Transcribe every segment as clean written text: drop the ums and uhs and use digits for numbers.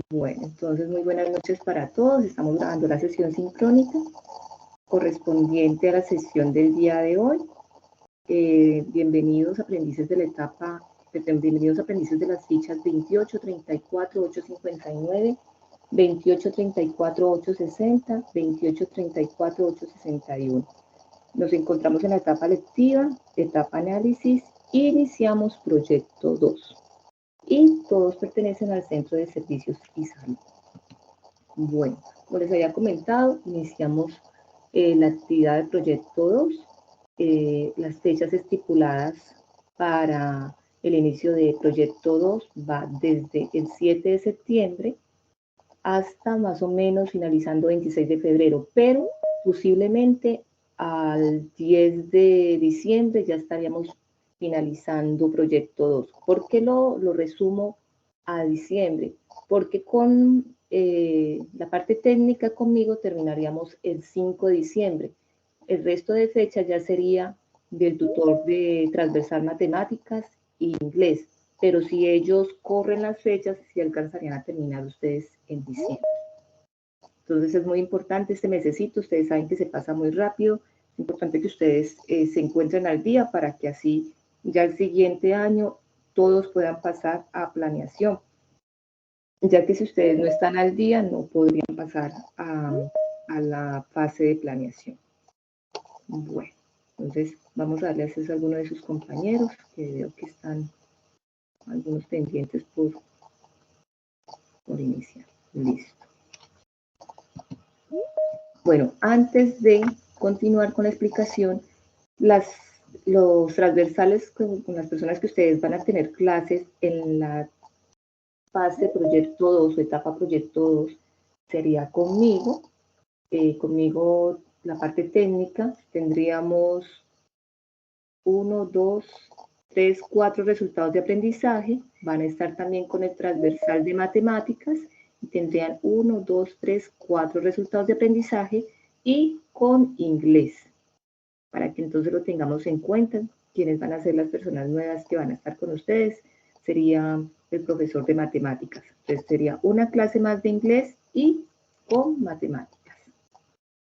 Bueno, entonces muy buenas noches para todos. Estamos grabando la sesión sincrónica correspondiente a la sesión del día de hoy. Bienvenidos aprendices de la etapa, bienvenidos aprendices de las fichas 28, 34, 859, 28, 34, 860, 28, 34, 861. Nos encontramos en la etapa lectiva, etapa análisis, y iniciamos proyecto 2. Y todos pertenecen al Centro de Servicios y Salud. Bueno, como les había comentado, iniciamos la actividad del proyecto 2. Las fechas estipuladas para el inicio de proyecto 2 va desde el 7 de septiembre hasta más o menos finalizando 26 de febrero, pero posiblemente al 10 de diciembre ya estaríamos finalizando proyecto 2. ¿Por qué lo resumo a diciembre? Porque con la parte técnica conmigo terminaríamos el 5 de diciembre. El resto de fechas ya sería del tutor de transversal matemáticas y inglés, pero si ellos corren las fechas, sí alcanzarían a terminar ustedes en diciembre. Entonces es muy importante este mesecito, ustedes saben que se pasa muy rápido, es importante que ustedes se encuentren al día para que así ya el siguiente año todos puedan pasar a planeación, ya que si ustedes no están al día no podrían pasar a la fase de planeación. Bueno, entonces vamos a darle acceso a alguno de sus compañeros, que veo que están algunos pendientes por iniciar. Listo. Bueno, antes de continuar con la explicación, los transversales con las personas que ustedes van a tener clases en la fase proyecto 2 o etapa proyecto 2 sería conmigo. Conmigo la parte técnica tendríamos 1, 2, 3, 4 resultados de aprendizaje. Van a estar también con el transversal de matemáticas y tendrían 1, 2, 3, 4 resultados de aprendizaje y con inglés, para que entonces lo tengamos en cuenta. Quienes van a ser las personas nuevas que van a estar con ustedes sería el profesor de matemáticas. Entonces sería una clase más de inglés y con matemáticas.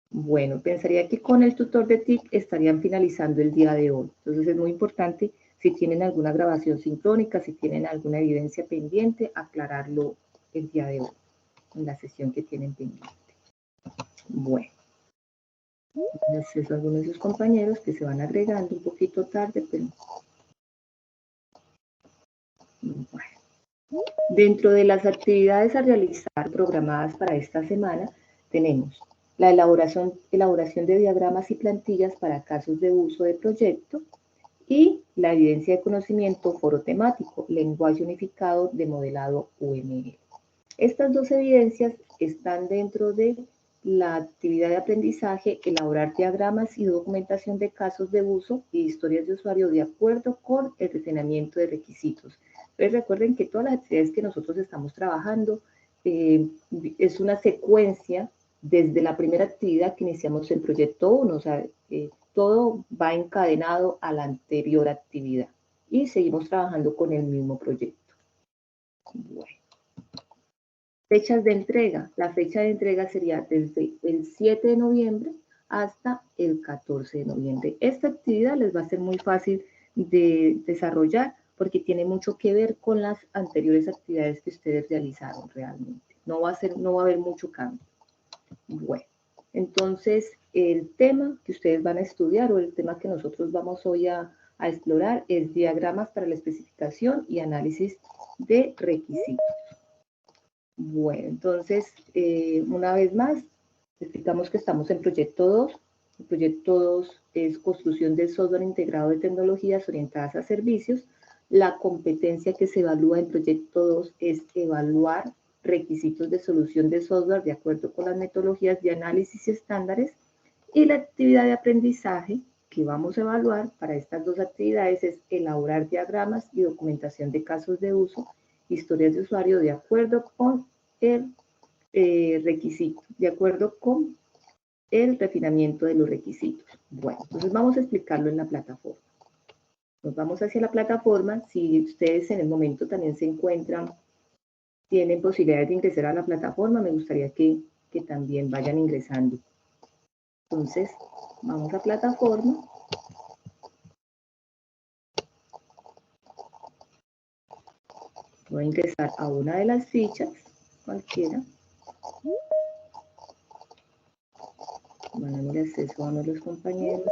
Bueno, pensaría que con el tutor de TIC estarían finalizando el día de hoy. Entonces es muy importante, si tienen alguna grabación sincrónica, si tienen alguna evidencia pendiente, aclararlo el día de hoy, en la sesión que tienen pendiente. Bueno, acceso a algunos de sus compañeros que se van agregando un poquito tarde, pero bueno. Dentro de las actividades a realizar programadas para esta semana, tenemos la elaboración de diagramas y plantillas para casos de uso de proyecto y la evidencia de conocimiento foro temático, lenguaje unificado de modelado UML. Estas dos evidencias están dentro de la actividad de aprendizaje, elaborar diagramas y documentación de casos de uso y historias de usuario de acuerdo con el refinamiento de requisitos. Entonces recuerden que todas las actividades que nosotros estamos trabajando es una secuencia desde la primera actividad que iniciamos el proyecto 1, o sea, todo va encadenado a la anterior actividad y seguimos trabajando con el mismo proyecto. Bueno. Fechas de entrega. La fecha de entrega sería desde el 7 de noviembre hasta el 14 de noviembre. Esta actividad les va a ser muy fácil de desarrollar porque tiene mucho que ver con las anteriores actividades que ustedes realizaron realmente. No va a haber mucho cambio. Bueno, entonces el tema que ustedes van a estudiar o el tema que nosotros vamos hoy a explorar es diagramas para la especificación y análisis de requisitos. Bueno, entonces, una vez más, explicamos que estamos en proyecto 2. El proyecto 2 es construcción del software integrado de tecnologías orientadas a servicios. La competencia que se evalúa en proyecto 2 es evaluar requisitos de solución de software de acuerdo con las metodologías de análisis y estándares. Y la actividad de aprendizaje que vamos a evaluar para estas dos actividades es elaborar diagramas y documentación de casos de uso, historias de usuario de acuerdo con el requisito, de acuerdo con el refinamiento de los requisitos. Bueno, entonces vamos a explicarlo en la plataforma. Nos vamos hacia la plataforma. Si ustedes en el momento también se encuentran tienen posibilidades de ingresar a la plataforma, me gustaría que también vayan ingresando. Entonces, vamos a plataforma. Voy a ingresar a una de las fichas, cualquiera. Van a mirar acceso a uno de los compañeros.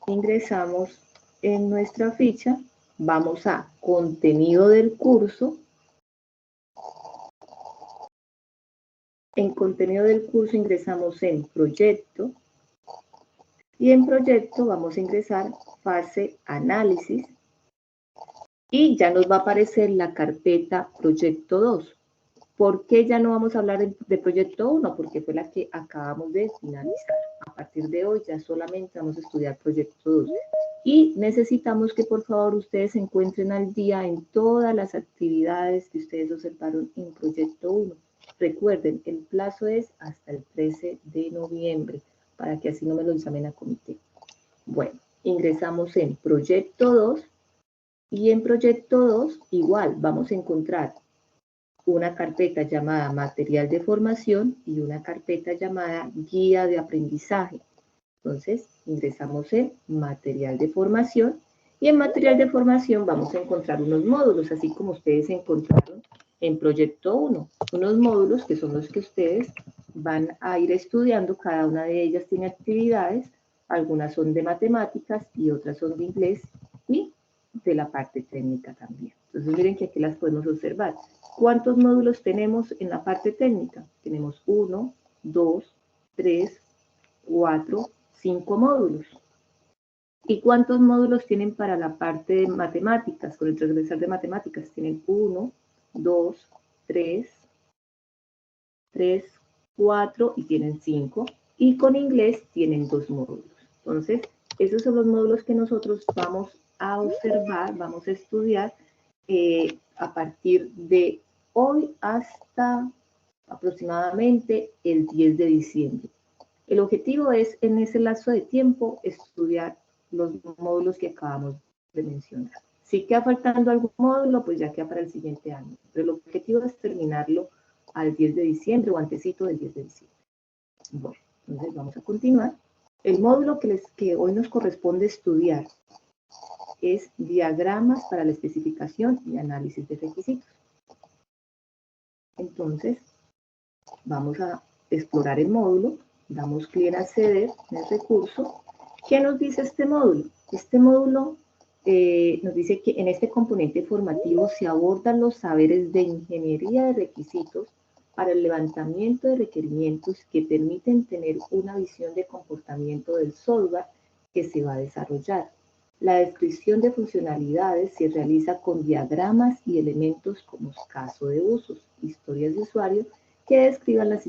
Ingresamos en nuestra ficha, vamos a contenido del curso. En contenido del curso ingresamos en proyecto y en proyecto vamos a ingresar fase análisis y ya nos va a aparecer la carpeta proyecto 2. ¿Por qué ya no vamos a hablar de proyecto 1? Porque fue la que acabamos de finalizar. A partir de hoy ya solamente vamos a estudiar proyecto 2. Y necesitamos que por favor ustedes se encuentren al día en todas las actividades que ustedes observaron en proyecto 1. Recuerden, el plazo es hasta el 13 de noviembre, para que así no me lo examen a comité. Bueno, ingresamos en proyecto 2 y en proyecto 2 igual vamos a encontrar una carpeta llamada material de formación y una carpeta llamada guía de aprendizaje. Entonces, ingresamos en material de formación y en material de formación vamos a encontrar unos módulos, así como ustedes encontraron en proyecto 1, unos módulos que son los que ustedes van a ir estudiando, cada una de ellas tiene actividades, algunas son de matemáticas y otras son de inglés y de la parte técnica también. Entonces miren que aquí las podemos observar. ¿Cuántos módulos tenemos en la parte técnica? Tenemos 1, 2, 3, 4, 5 módulos. ¿Y cuántos módulos tienen para la parte de matemáticas? Con el transversal de matemáticas tienen 1, 2, 3, 4 y tienen 5. Y con inglés tienen 2 módulos. Entonces, esos son los módulos que nosotros vamos a observar, vamos a estudiar a partir de hoy hasta aproximadamente el 10 de diciembre. El objetivo es, en ese lapso de tiempo, estudiar los módulos que acabamos de mencionar. Si queda faltando algún módulo, pues ya queda para el siguiente año. Pero el objetivo es terminarlo al 10 de diciembre o antesito del 10 de diciembre. Bueno, entonces vamos a continuar. El módulo que hoy nos corresponde estudiar es diagramas para la especificación y análisis de requisitos. Entonces, vamos a explorar el módulo, damos clic en acceder en el recurso. ¿Qué nos dice este módulo? Este módulo nos dice que en este componente formativo se abordan los saberes de ingeniería de requisitos para el levantamiento de requerimientos que permiten tener una visión de comportamiento del software que se va a desarrollar. La descripción de funcionalidades se realiza con diagramas y elementos como caso de usos, historias de usuario, que describan las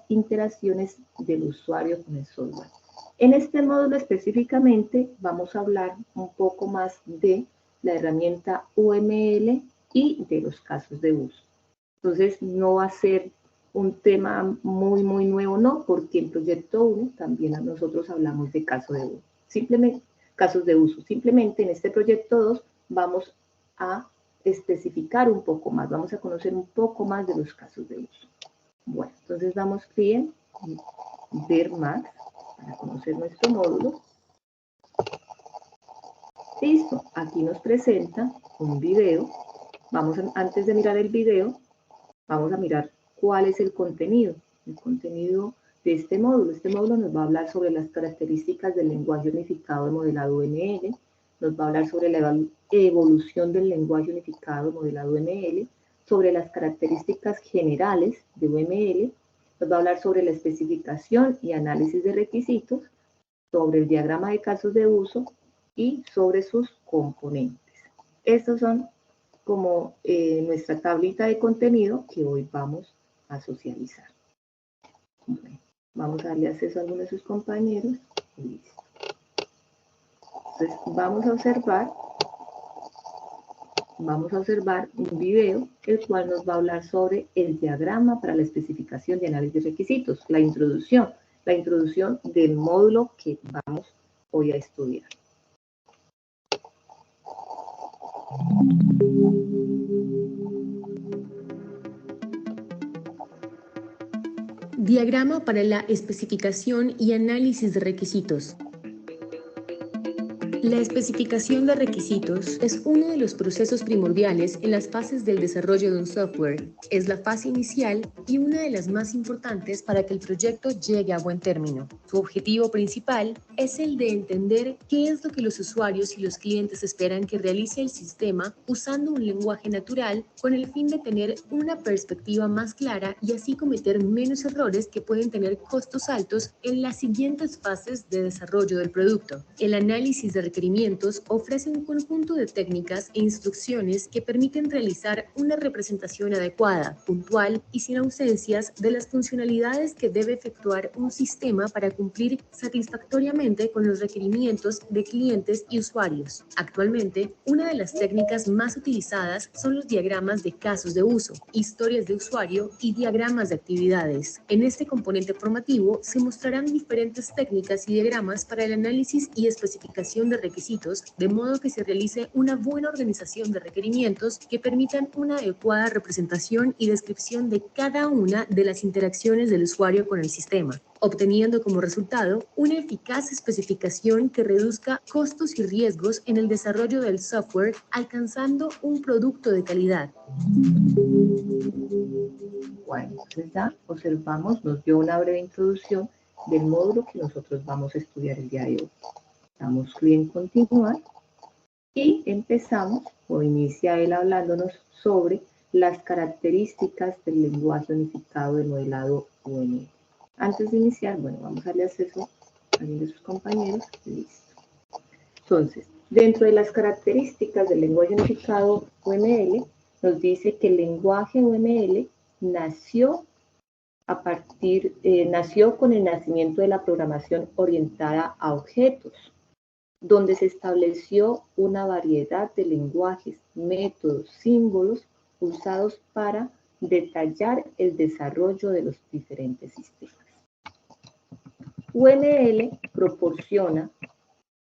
interacciones del usuario con el software. En este módulo específicamente vamos a hablar un poco más de la herramienta UML y de los casos de uso. Entonces no va a ser un tema muy nuevo, no, porque en proyecto 1 también nosotros hablamos de casos de uso. Simplemente en este proyecto 2 vamos a especificar un poco más, vamos a conocer un poco más de los casos de uso. Bueno, entonces damos clic en ver más para conocer nuestro módulo. Listo, aquí nos presenta un video. Antes de mirar el video, vamos a mirar cuál es el contenido de este módulo. Este módulo nos va a hablar sobre las características del lenguaje unificado de modelado UML, nos va a hablar sobre la evolución del lenguaje unificado modelado UML, sobre las características generales de UML, nos va a hablar sobre la especificación y análisis de requisitos, sobre el diagrama de casos de uso y sobre sus componentes. Estos son como nuestra tablita de contenido que hoy vamos a socializar. Bueno, vamos a darle acceso a alguno de sus compañeros. Listo. Entonces vamos a observar un video, el cual nos va a hablar sobre el diagrama para la especificación y análisis de requisitos, la introducción del módulo que vamos hoy a estudiar. Diagrama para la especificación y análisis de requisitos. La especificación de requisitos es uno de los procesos primordiales en las fases del desarrollo de un software. Es la fase inicial y una de las más importantes para que el proyecto llegue a buen término. Su objetivo principal es el de entender qué es lo que los usuarios y los clientes esperan que realice el sistema usando un lenguaje natural con el fin de tener una perspectiva más clara y así cometer menos errores que pueden tener costos altos en las siguientes fases de desarrollo del producto. El análisis de requerimientos ofrece un conjunto de técnicas e instrucciones que permiten realizar una representación adecuada, puntual y sin ausencias de las funcionalidades que debe efectuar un sistema para cumplir satisfactoriamente con los requerimientos de clientes y usuarios. Actualmente, una de las técnicas más utilizadas son los diagramas de casos de uso, historias de usuario y diagramas de actividades. En este componente formativo se mostrarán diferentes técnicas y diagramas para el análisis y especificación de requisitos, de modo que se realice una buena organización de requerimientos que permitan una adecuada representación y descripción de cada una de las interacciones del usuario con el sistema, obteniendo como resultado una eficaz especificación que reduzca costos y riesgos en el desarrollo del software, alcanzando un producto de calidad. Bueno, entonces ya observamos, nos dio una breve introducción del módulo que nosotros vamos a estudiar el día de hoy. Damos clic en continuar y empezamos, o inicia él hablándonos sobre las características del lenguaje unificado de modelado UML. Antes de iniciar, bueno, vamos a darle acceso a alguien de sus compañeros. Listo. Entonces, dentro de las características del lenguaje unificado UML, nos dice que el lenguaje UML nació con el nacimiento de la programación orientada a objetos, donde se estableció una variedad de lenguajes, métodos, símbolos usados para detallar el desarrollo de los diferentes sistemas. UML proporciona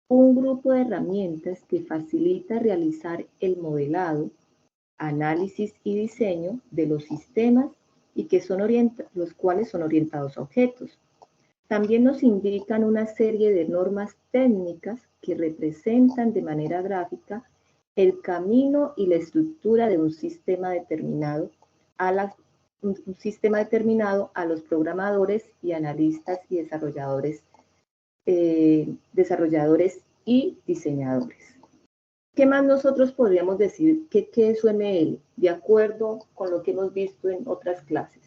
un grupo de herramientas que facilita realizar el modelado, análisis y diseño de los sistemas y que los cuales son orientados a objetos. También nos indican una serie de normas técnicas que representan de manera gráfica el camino y la estructura de un sistema determinado a los programadores y analistas y desarrolladores y diseñadores. ¿Qué más nosotros podríamos decir que es UML, de acuerdo con lo que hemos visto en otras clases?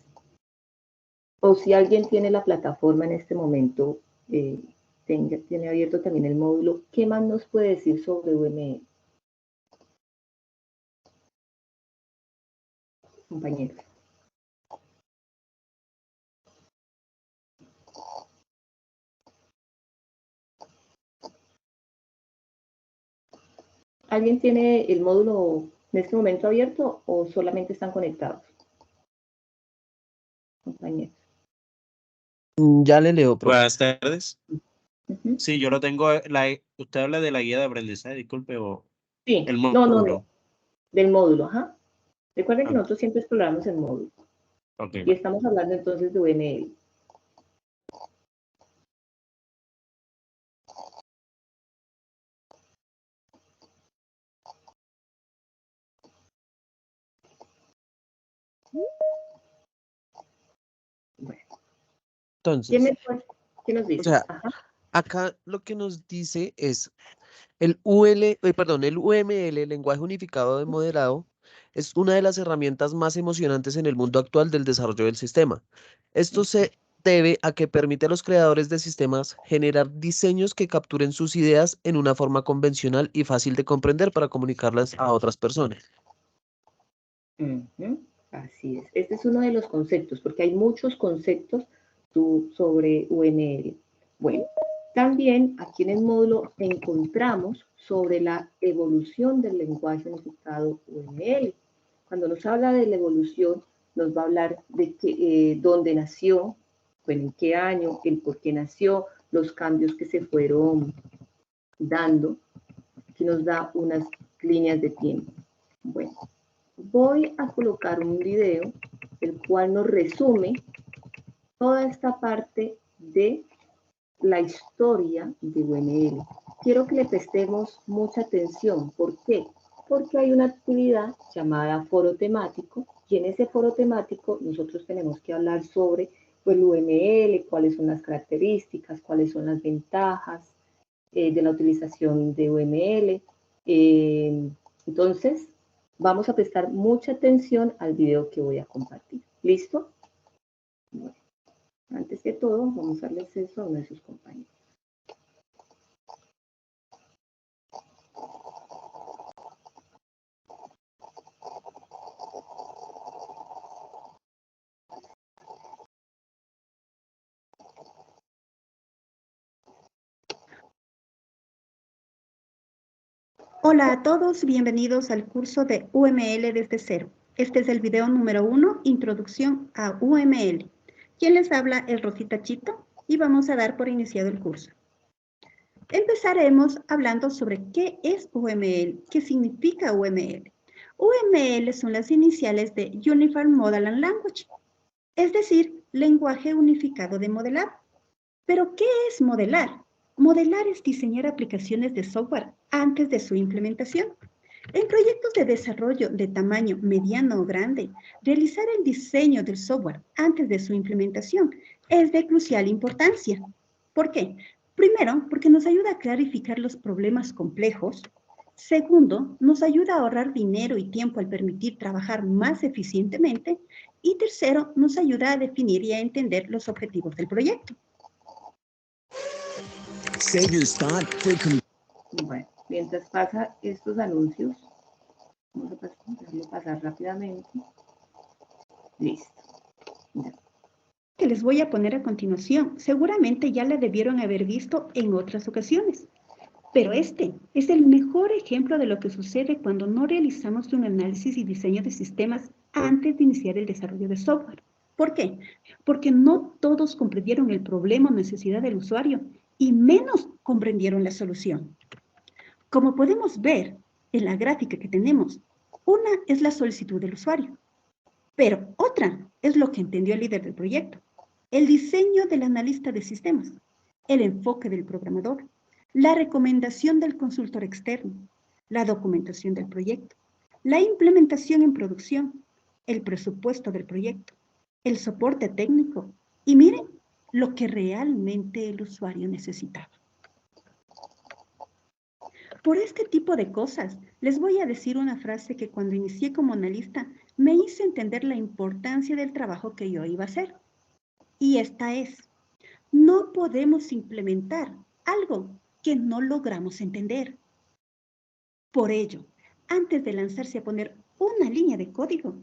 O si alguien tiene la plataforma en este momento, tiene abierto también el módulo, ¿qué más nos puede decir sobre UML? Compañeros. ¿Alguien tiene el módulo en este momento abierto o solamente están conectados? Compañeros. Ya le leo, profe. Buenas tardes. Sí, yo lo tengo. Usted habla de la guía de aprendizaje, disculpe, o Sí, el módulo. no. Del módulo, ajá. Recuerden que nosotros siempre exploramos el módulo. Okay. Y estamos hablando entonces de UML. Bueno. Entonces, ¿Qué nos dice? O sea, acá lo que nos dice es el UML, el lenguaje unificado de modelado, es una de las herramientas más emocionantes en el mundo actual del desarrollo del sistema. Esto se debe a que permite a los creadores de sistemas generar diseños que capturen sus ideas en una forma convencional y fácil de comprender para comunicarlas a otras personas. Así es. Este es uno de los conceptos, porque hay muchos conceptos sobre UML. Bueno, también aquí en el módulo encontramos sobre la evolución del lenguaje unificado UML. Cuando nos habla de la evolución, nos va a hablar de dónde nació, bueno, en qué año, el por qué nació, los cambios que se fueron dando. Aquí nos da unas líneas de tiempo. Bueno, voy a colocar un video el cual nos resume toda esta parte de la historia de UML. Quiero que le prestemos mucha atención. ¿Por qué? Porque hay una actividad llamada foro temático y en ese foro temático nosotros tenemos que hablar sobre pues, el UML, cuáles son las características, cuáles son las ventajas de la utilización de UML. Entonces, vamos a prestar mucha atención al video que voy a compartir. ¿Listo? Bueno, antes que todo, vamos a darle acceso a uno de sus compañeros. Hola a todos, bienvenidos al curso de UML desde cero. Este es el video número 1, Introducción a UML. Quien les habla es Rosita Chito y vamos a dar por iniciado el curso. Empezaremos hablando sobre qué es UML, qué significa UML. UML son las iniciales de Uniform Model and Language, es decir, lenguaje unificado de modelado. ¿Pero qué es modelar? Modelar es diseñar aplicaciones de software antes de su implementación. En proyectos de desarrollo de tamaño mediano o grande, realizar el diseño del software antes de su implementación es de crucial importancia. ¿Por qué? Primero, porque nos ayuda a clarificar los problemas complejos. Segundo, nos ayuda a ahorrar dinero y tiempo al permitir trabajar más eficientemente. Y tercero, nos ayuda a definir y a entender los objetivos del proyecto. Bueno, mientras pasa estos anuncios, vamos a dejarlo pasar rápidamente. Listo. Ya. Que les voy a poner a continuación, seguramente ya la debieron haber visto en otras ocasiones. Pero este es el mejor ejemplo de lo que sucede cuando no realizamos un análisis y diseño de sistemas antes de iniciar el desarrollo de software. ¿Por qué? Porque no todos comprendieron el problema o necesidad del usuario y menos comprendieron la solución. Como podemos ver en la gráfica que tenemos, una es la solicitud del usuario, pero otra es lo que entendió el líder del proyecto, el diseño del analista de sistemas, el enfoque del programador, la recomendación del consultor externo, la documentación del proyecto, la implementación en producción, el presupuesto del proyecto, el soporte técnico y miren lo que realmente el usuario necesitaba. Por este tipo de cosas, les voy a decir una frase que cuando inicié como analista me hizo entender la importancia del trabajo que yo iba a hacer. Y esta es, no podemos implementar algo que no logramos entender. Por ello, antes de lanzarse a poner una línea de código,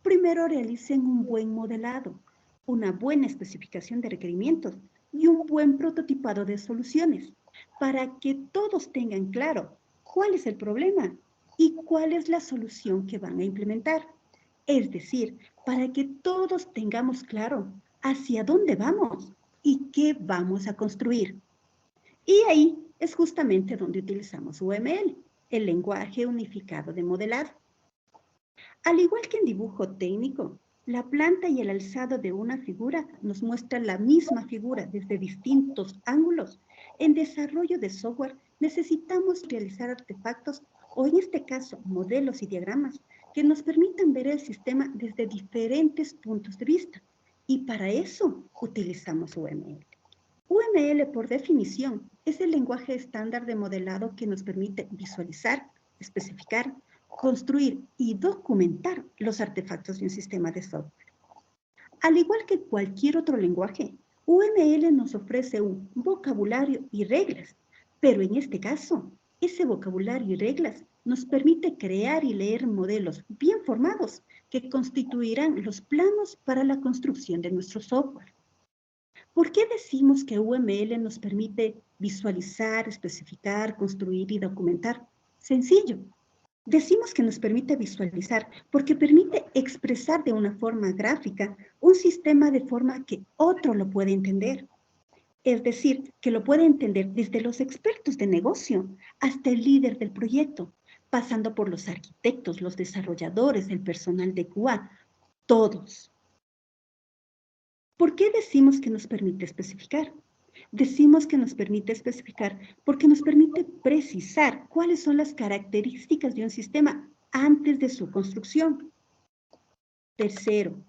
primero realicen un buen modelado, una buena especificación de requerimientos y un buen prototipado de soluciones para que todos tengan claro cuál es el problema y cuál es la solución que van a implementar. Es decir, para que todos tengamos claro hacia dónde vamos y qué vamos a construir. Y ahí es justamente donde utilizamos UML, el lenguaje unificado de modelado. Al igual que en dibujo técnico, la planta y el alzado de una figura nos muestran la misma figura desde distintos ángulos. En desarrollo de software necesitamos realizar artefactos o en este caso modelos y diagramas que nos permitan ver el sistema desde diferentes puntos de vista. Y para eso utilizamos UML. UML, por definición, es el lenguaje estándar de modelado que nos permite visualizar, especificar, construir y documentar los artefactos de un sistema de software. Al igual que cualquier otro lenguaje, UML nos ofrece un vocabulario y reglas, pero en este caso, ese vocabulario y reglas nos permite crear y leer modelos bien formados que constituirán los planos para la construcción de nuestro software. ¿Por qué decimos que UML nos permite visualizar, especificar, construir y documentar? Sencillo. Decimos que nos permite visualizar porque permite expresar de una forma gráfica un sistema de forma que otro lo puede entender. Es decir, que lo puede entender desde los expertos de negocio hasta el líder del proyecto, pasando por los arquitectos, los desarrolladores, el personal de QA, todos. ¿Por qué decimos que nos permite especificar? Decimos que nos permite especificar porque nos permite precisar cuáles son las características de un sistema antes de su construcción. Tercero,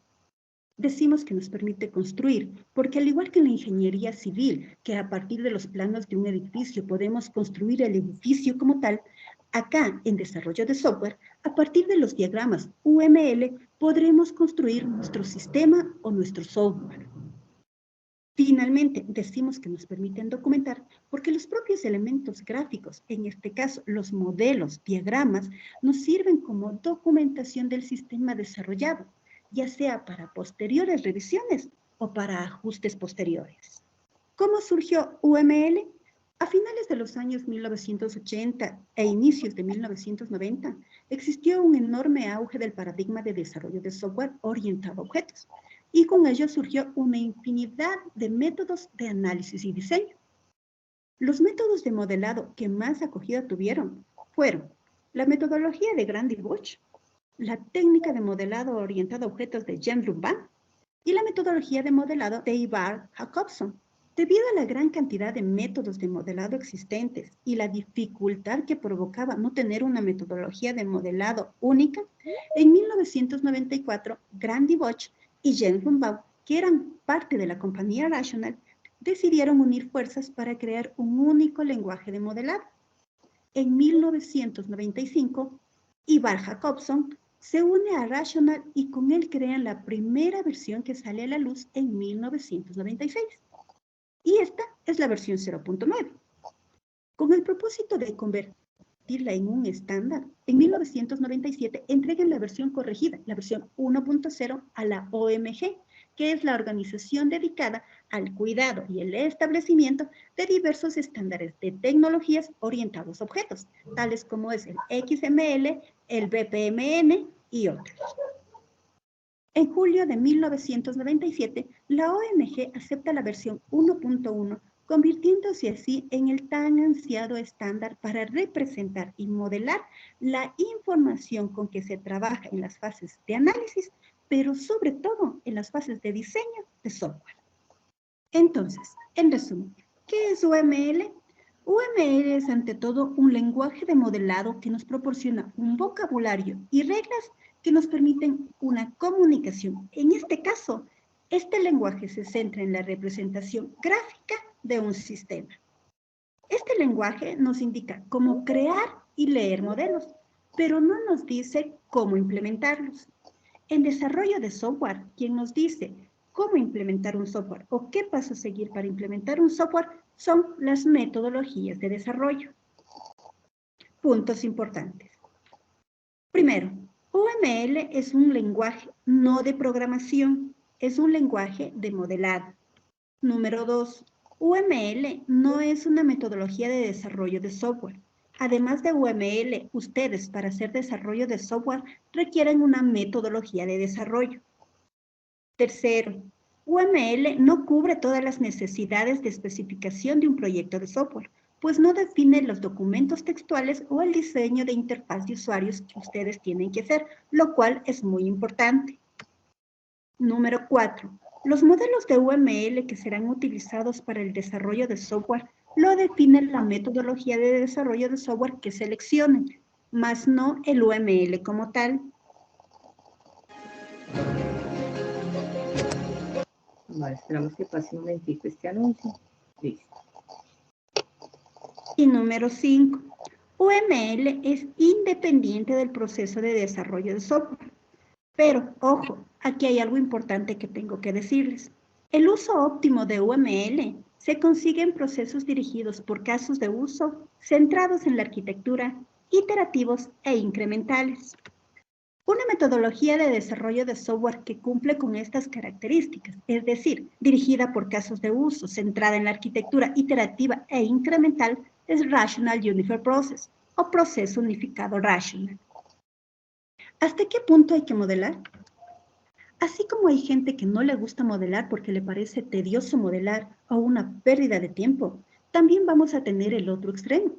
decimos que nos permite construir, porque al igual que en la ingeniería civil, que a partir de los planos de un edificio podemos construir el edificio como tal, acá en desarrollo de software, a partir de los diagramas UML, podremos construir nuestro sistema o nuestro software. Finalmente, decimos que nos permiten documentar porque los propios elementos gráficos, en este caso los modelos, diagramas, nos sirven como documentación del sistema desarrollado, ya sea para posteriores revisiones o para ajustes posteriores. ¿Cómo surgió UML? A finales de los años 1980 e inicios de 1990, existió un enorme auge del paradigma de desarrollo de software orientado a objetos, y con ello surgió una infinidad de métodos de análisis y diseño. Los métodos de modelado que más acogida tuvieron fueron la metodología de Grant y Bush, la técnica de modelado orientado a objetos de James Lumban y la metodología de modelado de Ivar Jacobson. Debido a la gran cantidad de métodos de modelado existentes y la dificultad que provocaba no tener una metodología de modelado única, en 1994, Grant y Bush y James Lumban, que eran parte de la compañía Rational, decidieron unir fuerzas para crear un único lenguaje de modelado. En 1995, Ivar Jacobson se une a Rational y con él crean la primera versión que sale a la luz en 1996. Y esta es la versión 0.9. Con el propósito de convertirla en un estándar, en 1997 entregan la versión corregida, la versión 1.0 a la OMG, que es la organización dedicada al cuidado y el establecimiento de diversos estándares de tecnologías orientados a objetos, tales como es el XML, el BPMN y otros. En julio de 1997, la OMG acepta la versión 1.1, convirtiéndose así en el tan ansiado estándar para representar y modelar la información con que se trabaja en las fases de análisis, pero sobre todo en las fases de diseño de software. Entonces, en resumen, ¿qué es UML? UML es ante todo un lenguaje de modelado que nos proporciona un vocabulario y reglas que nos permiten una comunicación. En este caso, este lenguaje se centra en la representación gráfica de un sistema. Este lenguaje nos indica cómo crear y leer modelos, pero no nos dice cómo implementarlos. En desarrollo de software, quien nos dice cómo implementar un software o qué paso seguir para implementar un software son las metodologías de desarrollo. Puntos importantes. Primero, UML es un lenguaje no de programación, es un lenguaje de modelado. Número 2, UML no es una metodología de desarrollo de software. Además de UML, ustedes para hacer desarrollo de software requieren una metodología de desarrollo. Tercero, UML no cubre todas las necesidades de especificación de un proyecto de software, pues no define los documentos textuales o el diseño de interfaz de usuarios que ustedes tienen que hacer, lo cual es muy importante. Número 4. Los modelos de UML que serán utilizados para el desarrollo de software lo define la metodología de desarrollo de software que seleccionen, más no el UML como tal. Vale, esperamos que pase un momentito este anuncio. Listo. Y número 5. UML es independiente del proceso de desarrollo de software. Pero, ojo, aquí hay algo importante que tengo que decirles. El uso óptimo de UML se consigue en procesos dirigidos por casos de uso centrados en la arquitectura, iterativos e incrementales. Una metodología de desarrollo de software que cumple con estas características, es decir, dirigida por casos de uso, centrada en la arquitectura iterativa e incremental, es Rational Unified Process o proceso unificado Rational. ¿Hasta qué punto hay que modelar? Así como hay gente que no le gusta modelar porque le parece tedioso modelar o una pérdida de tiempo, también vamos a tener el otro extremo,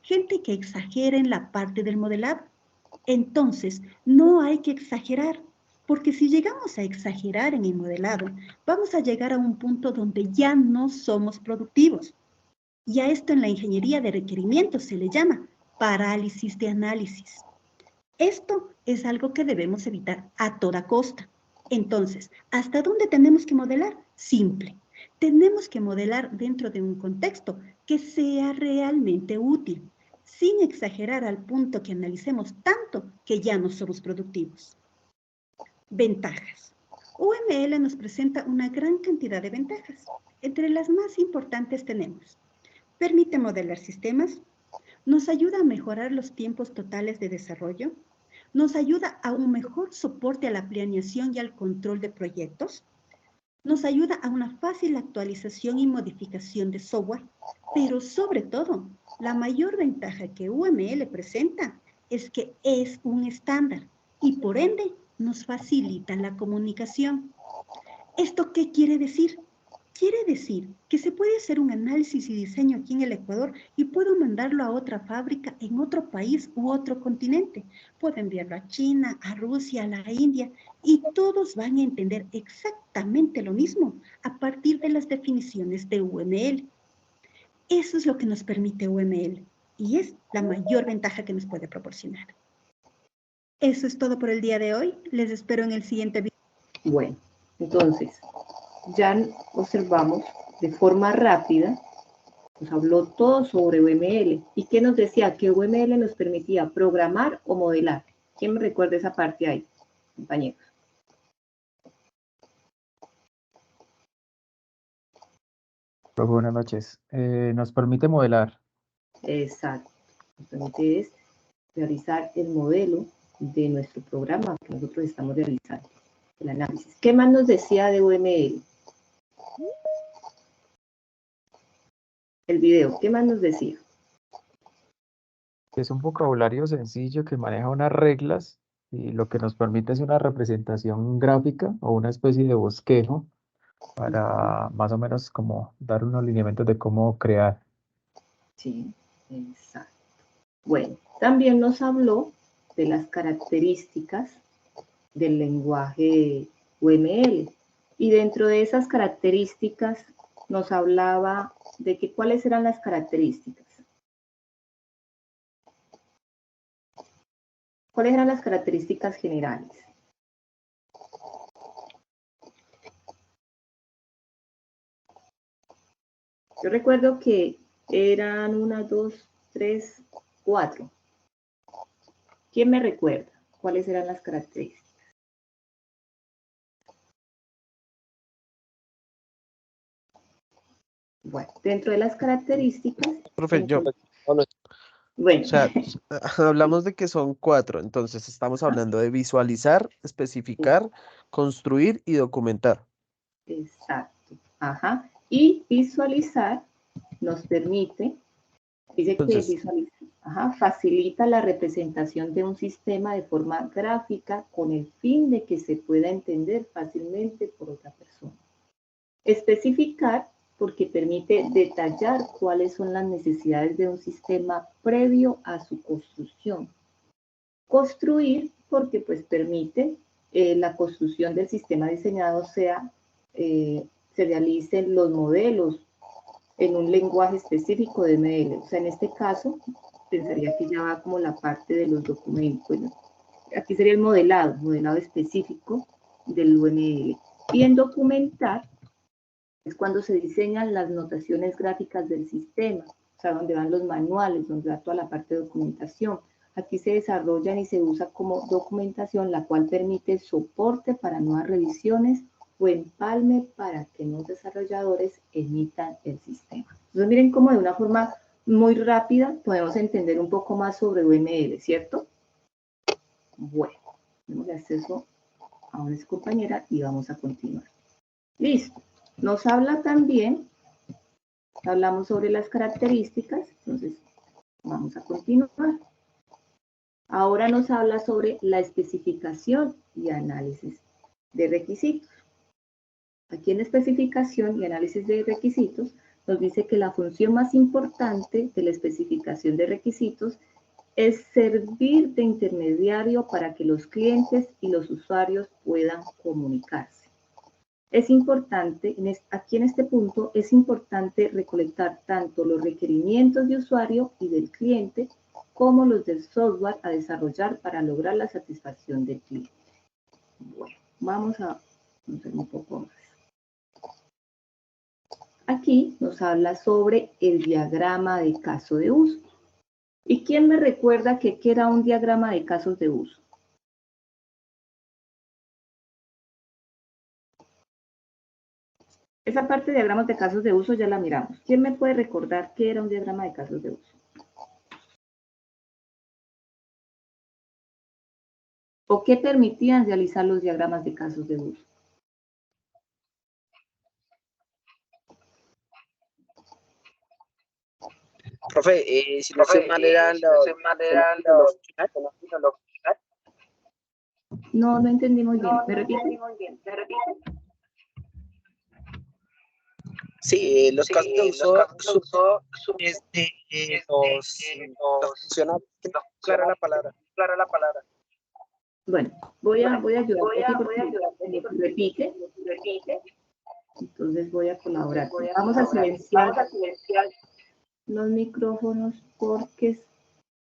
gente que exagera en la parte del modelado. Entonces, no hay que exagerar, porque si llegamos a exagerar en el modelado, vamos a llegar a un punto donde ya no somos productivos. Y a esto en la ingeniería de requerimientos se le llama parálisis de análisis. Esto es algo que debemos evitar a toda costa. Entonces, ¿hasta dónde tenemos que modelar? Simple. Tenemos que modelar dentro de un contexto que sea realmente útil, sin exagerar al punto que analicemos tanto que ya no somos productivos. Ventajas. UML nos presenta una gran cantidad de ventajas. Entre las más importantes tenemos: permite modelar sistemas, nos ayuda a mejorar los tiempos totales de desarrollo, nos ayuda a un mejor soporte a la planeación y al control de proyectos, nos ayuda a una fácil actualización y modificación de software, pero sobre todo, la mayor ventaja que UML presenta es que es un estándar y por ende nos facilita la comunicación. ¿Esto qué quiere decir? Quiere decir que se puede hacer un análisis y diseño aquí en el Ecuador y puedo mandarlo a otra fábrica en otro país u otro continente. Puedo enviarlo a China, a Rusia, a la India, y todos van a entender exactamente lo mismo a partir de las definiciones de UML. Eso es lo que nos permite UML y es la mayor ventaja que nos puede proporcionar. Eso es todo por el día de hoy. Les espero en el siguiente video. Bueno, entonces, ya observamos de forma rápida, nos habló todo sobre UML. ¿Y qué nos decía? Que UML nos permitía programar o modelar. ¿Quién me recuerda esa parte ahí, compañeros? Buenas noches. Nos permite modelar. Exacto. Nos permite realizar el modelo de nuestro programa que nosotros estamos realizando, el análisis. ¿Qué más nos decía de UML? El video, ¿qué más nos decía? Es un vocabulario sencillo que maneja unas reglas y lo que nos permite es una representación gráfica o una especie de bosquejo para más o menos como dar unos lineamientos de cómo crear. Sí, exacto. Bueno, también nos habló de las características del lenguaje UML. Y dentro de esas características nos hablaba de que cuáles eran las características. ¿Cuáles eran las características generales? Yo recuerdo que eran 1, 2, 3, 4. ¿Quién me recuerda cuáles eran las características? Bueno, dentro de las características... Profe, yo. Bueno. O sea, hablamos de que son 4, entonces estamos hablando de visualizar, especificar, construir y documentar. Exacto. Ajá. Y visualizar nos permite, dice Entonces, que visualizar, facilita la representación de un sistema de forma gráfica con el fin de que se pueda entender fácilmente por otra persona. Especificar, porque permite detallar cuáles son las necesidades de un sistema previo a su construcción. Construir, porque pues permite la construcción del sistema diseñado se realicen los modelos en un lenguaje específico de ML. O sea, en este caso, pensaría que ya va como la parte de los documentos. Bueno, aquí sería el modelado específico del UML. Y en documentar es cuando se diseñan las notaciones gráficas del sistema, o sea, donde van los manuales, donde va toda la parte de documentación. Aquí se desarrollan y se usa como documentación, la cual permite soporte para nuevas revisiones o empalme para que los desarrolladores emitan el sistema. Entonces, miren cómo de una forma muy rápida podemos entender un poco más sobre UML, ¿cierto? Bueno, tenemos acceso a una compañera y vamos a continuar. Listo. Nos habla también, hablamos sobre las características, entonces vamos a continuar. Ahora nos habla sobre la especificación y análisis de requisitos. Aquí en especificación y análisis de requisitos nos dice que la función más importante de la especificación de requisitos es servir de intermediario para que los clientes y los usuarios puedan comunicarse. Es importante, aquí en este punto, es importante recolectar tanto los requerimientos de usuario y del cliente como los del software a desarrollar para lograr la satisfacción del cliente. Bueno, vamos a conocer un poco más. Aquí nos habla sobre el diagrama de caso de uso. ¿Y quién me recuerda qué era un diagrama de casos de uso? Esa parte de diagramas de casos de uso ya la miramos. ¿Quién me puede recordar qué era un diagrama de casos de uso? ¿O qué permitían realizar los diagramas de casos de uso? Profe, si no estoy mal, eran los No entendí muy bien. ¿Me repite? Sí, los casos de uso desde los funcionarios. Clara la palabra. Bueno, voy a ayudarte aquí porque repite. Entonces voy a colaborar. Vamos a silenciar los micrófonos porque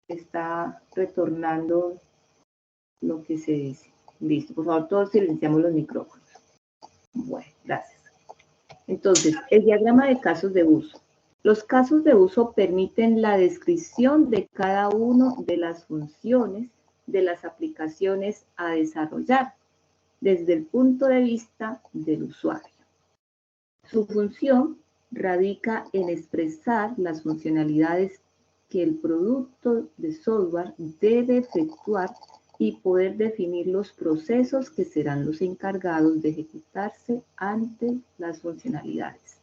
está retornando lo que se dice. Listo, por favor, todos silenciamos los micrófonos. Bueno, gracias. Entonces, el diagrama de casos de uso. Los casos de uso permiten la descripción de cada una de las funciones de las aplicaciones a desarrollar desde el punto de vista del usuario. Su función radica en expresar las funcionalidades que el producto de software debe efectuar y poder definir los procesos que serán los encargados de ejecutarse ante las funcionalidades.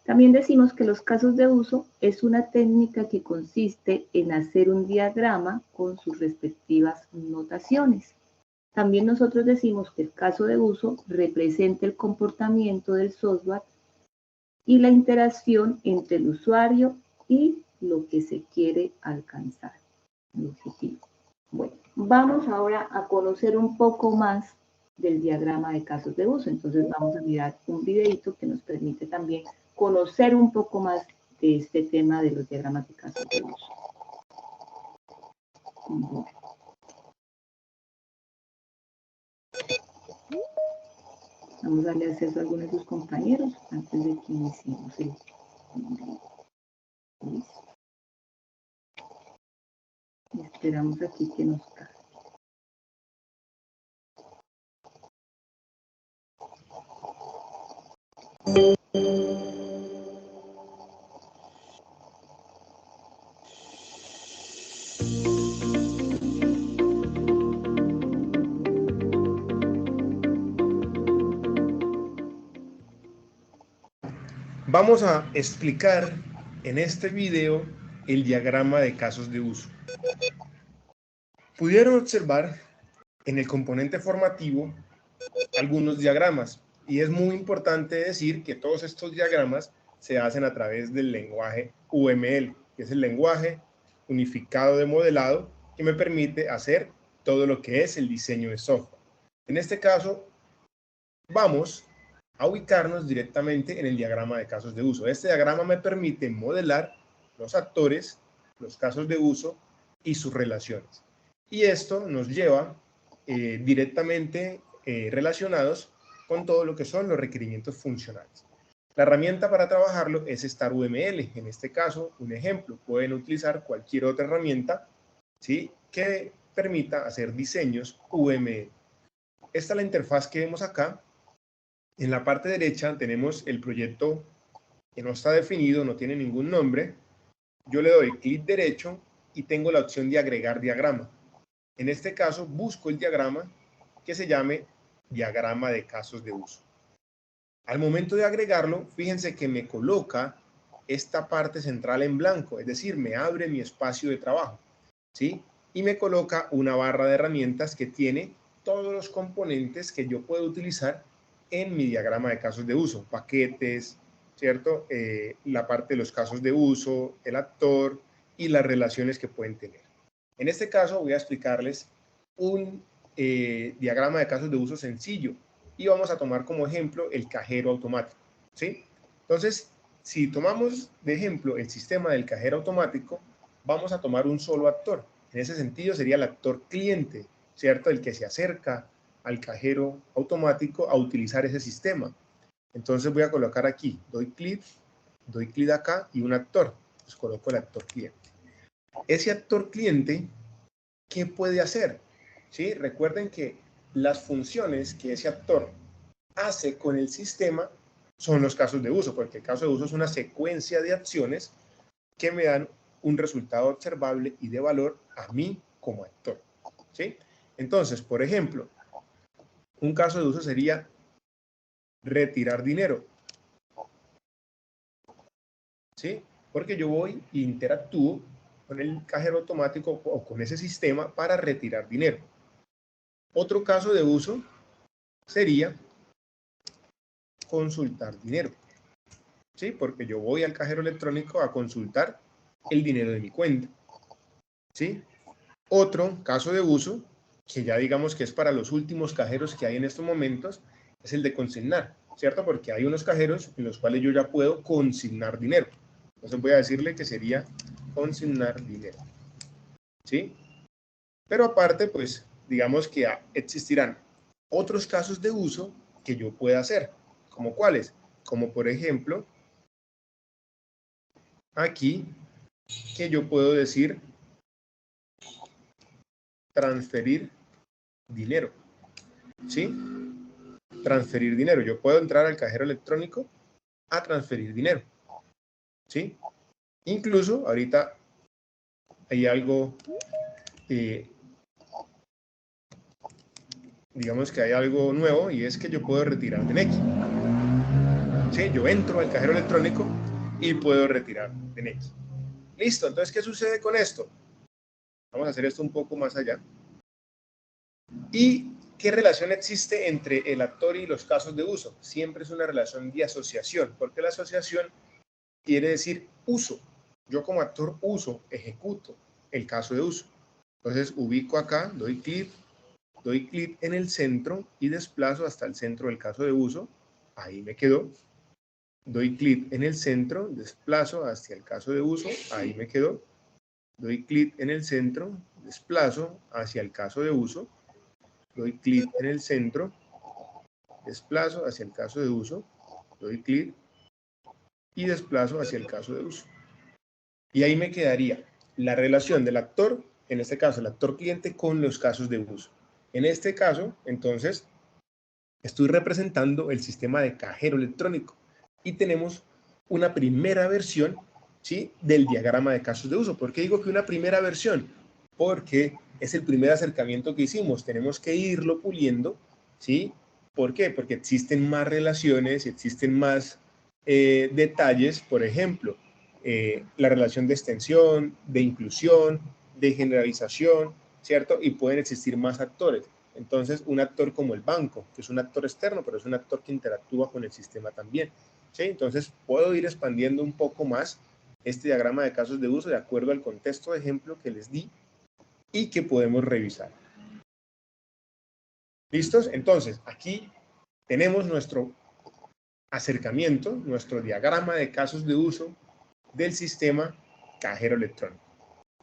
También decimos que los casos de uso es una técnica que consiste en hacer un diagrama con sus respectivas notaciones. También nosotros decimos que el caso de uso representa el comportamiento del software y la interacción entre el usuario y lo que se quiere alcanzar, el objetivo. Bueno, vamos ahora a conocer un poco más del diagrama de casos de uso. Entonces vamos a mirar un videito que nos permite también conocer un poco más de este tema de los diagramas de casos de uso. Bueno. Vamos a darle acceso a algunos de sus compañeros antes de que iniciemos el video. Listo. Esperamos aquí que nos cargue. Vamos a explicar en este video el diagrama de casos de uso. Pudieron observar en el componente formativo algunos diagramas y es muy importante decir que todos estos diagramas se hacen a través del lenguaje UML, que es el lenguaje unificado de modelado que me permite hacer todo lo que es el diseño de software. En este caso, vamos a ubicarnos directamente en el diagrama de casos de uso. Este diagrama me permite modelar los actores, los casos de uso y sus relaciones. Y esto nos lleva directamente relacionados con todo lo que son los requerimientos funcionales. La herramienta para trabajarlo es StarUML. En este caso, un ejemplo, pueden utilizar cualquier otra herramienta, ¿sí?, que permita hacer diseños UML. Esta es la interfaz que vemos acá. En la parte derecha tenemos el proyecto que no está definido, no tiene ningún nombre. Yo le doy clic derecho y tengo la opción de agregar diagrama. En este caso busco el diagrama que se llame diagrama de casos de uso. Al momento de agregarlo, fíjense que me coloca esta parte central en blanco, es decir, me abre mi espacio de trabajo, ¿sí? Y me coloca una barra de herramientas que tiene todos los componentes que yo puedo utilizar en mi diagrama de casos de uso, paquetes, ¿cierto? La parte de los casos de uso, el actor y las relaciones que pueden tener. En este caso voy a explicarles un diagrama de casos de uso sencillo y vamos a tomar como ejemplo el cajero automático, ¿sí? Entonces, si tomamos de ejemplo el sistema del cajero automático, vamos a tomar un solo actor. En ese sentido sería el actor cliente, ¿cierto? El que se acerca al cajero automático a utilizar ese sistema. Entonces voy a colocar aquí, doy clic acá y un actor. Pues coloco el actor cliente. Ese actor cliente, ¿qué puede hacer? ¿Sí? Recuerden que las funciones que ese actor hace con el sistema son los casos de uso, porque el caso de uso es una secuencia de acciones que me dan un resultado observable y de valor a mí como actor, ¿sí? Entonces, por ejemplo, un caso de uso sería retirar dinero, ¿sí? Porque yo voy e interactúo con el cajero automático o con ese sistema para retirar dinero. Otro caso de uso sería consultar dinero, ¿sí? Porque yo voy al cajero electrónico a consultar el dinero de mi cuenta, ¿sí? Otro caso de uso, que ya digamos que es para los últimos cajeros que hay en estos momentos, es el de consignar, ¿cierto? Porque hay unos cajeros en los cuales yo ya puedo consignar dinero. Entonces voy a decirle que sería consignar dinero, ¿sí? Pero aparte, pues, digamos que existirán otros casos de uso que yo pueda hacer. ¿Como cuáles? Como por ejemplo, aquí, que yo puedo decir transferir dinero, ¿sí? Transferir dinero. Yo puedo entrar al cajero electrónico a transferir dinero, ¿sí? Incluso ahorita hay algo, digamos que hay algo nuevo y es que yo puedo retirar de Nequi, ¿sí? Yo entro al cajero electrónico y puedo retirar de Nequi. Listo, entonces, ¿qué sucede con esto? Vamos a hacer esto un poco más allá. ¿Y qué relación existe entre el actor y los casos de uso? Siempre es una relación de asociación, porque la asociación quiere decir uso. Yo como actor uso, ejecuto el caso de uso. Entonces ubico acá, doy clic en el centro y desplazo hasta el centro del caso de uso. Ahí me quedó. Doy clic en el centro, desplazo hacia el caso de uso. Ahí me quedó. Doy clic en el centro, desplazo hacia el caso de uso. Doy clic en el centro, desplazo hacia el caso de uso. Doy clic y desplazo hacia el caso de uso. Y ahí me quedaría la relación del actor, en este caso el actor cliente, con los casos de uso. En este caso, entonces, estoy representando el sistema de cajero electrónico y tenemos una primera versión, ¿sí?, del diagrama de casos de uso. ¿Por qué digo que una primera versión? Porque es el primer acercamiento que hicimos. Tenemos que irlo puliendo, ¿sí? ¿Por qué? Porque existen más relaciones, existen más detalles, por ejemplo, la relación de extensión, de inclusión, de generalización, ¿cierto? Y pueden existir más actores. Entonces, un actor como el banco, que es un actor externo, pero es un actor que interactúa con el sistema también, ¿sí? Entonces, puedo ir expandiendo un poco más este diagrama de casos de uso de acuerdo al contexto de ejemplo que les di y que podemos revisar. ¿Listos? Entonces, aquí tenemos nuestro acercamiento, nuestro diagrama de casos de uso del sistema cajero electrónico.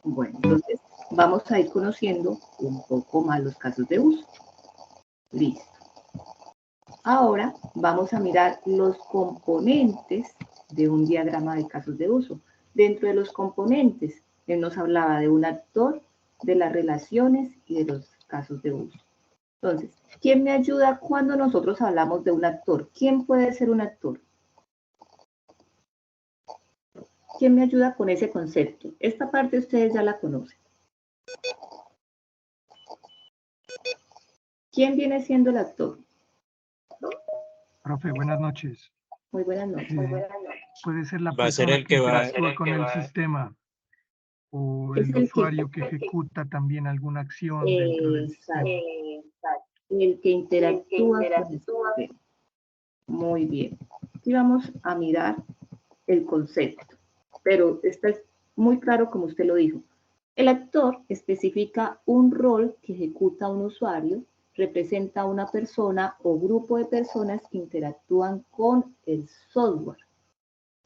Bueno, entonces vamos a ir conociendo un poco más los casos de uso. Listo. Ahora vamos a mirar los componentes de un diagrama de casos de uso. Dentro de los componentes, él nos hablaba de un actor, de las relaciones y de los casos de uso. Entonces, ¿quién me ayuda cuando nosotros hablamos de un actor? ¿Quién puede ser un actor? ¿Quién me ayuda con ese concepto? Esta parte ustedes ya la conocen. ¿Quién viene siendo el actor? Profe, buenas noches. Muy buenas noches. Puede ser la Va a ser persona el que que va interactúa con el sistema o el usuario que ejecuta también alguna acción dentro del sistema. El que interactúa con el sistema. Muy bien. Aquí vamos a mirar el concepto, pero está muy claro como usted lo dijo. El actor especifica un rol que ejecuta un usuario, representa a una persona o grupo de personas que interactúan con el software.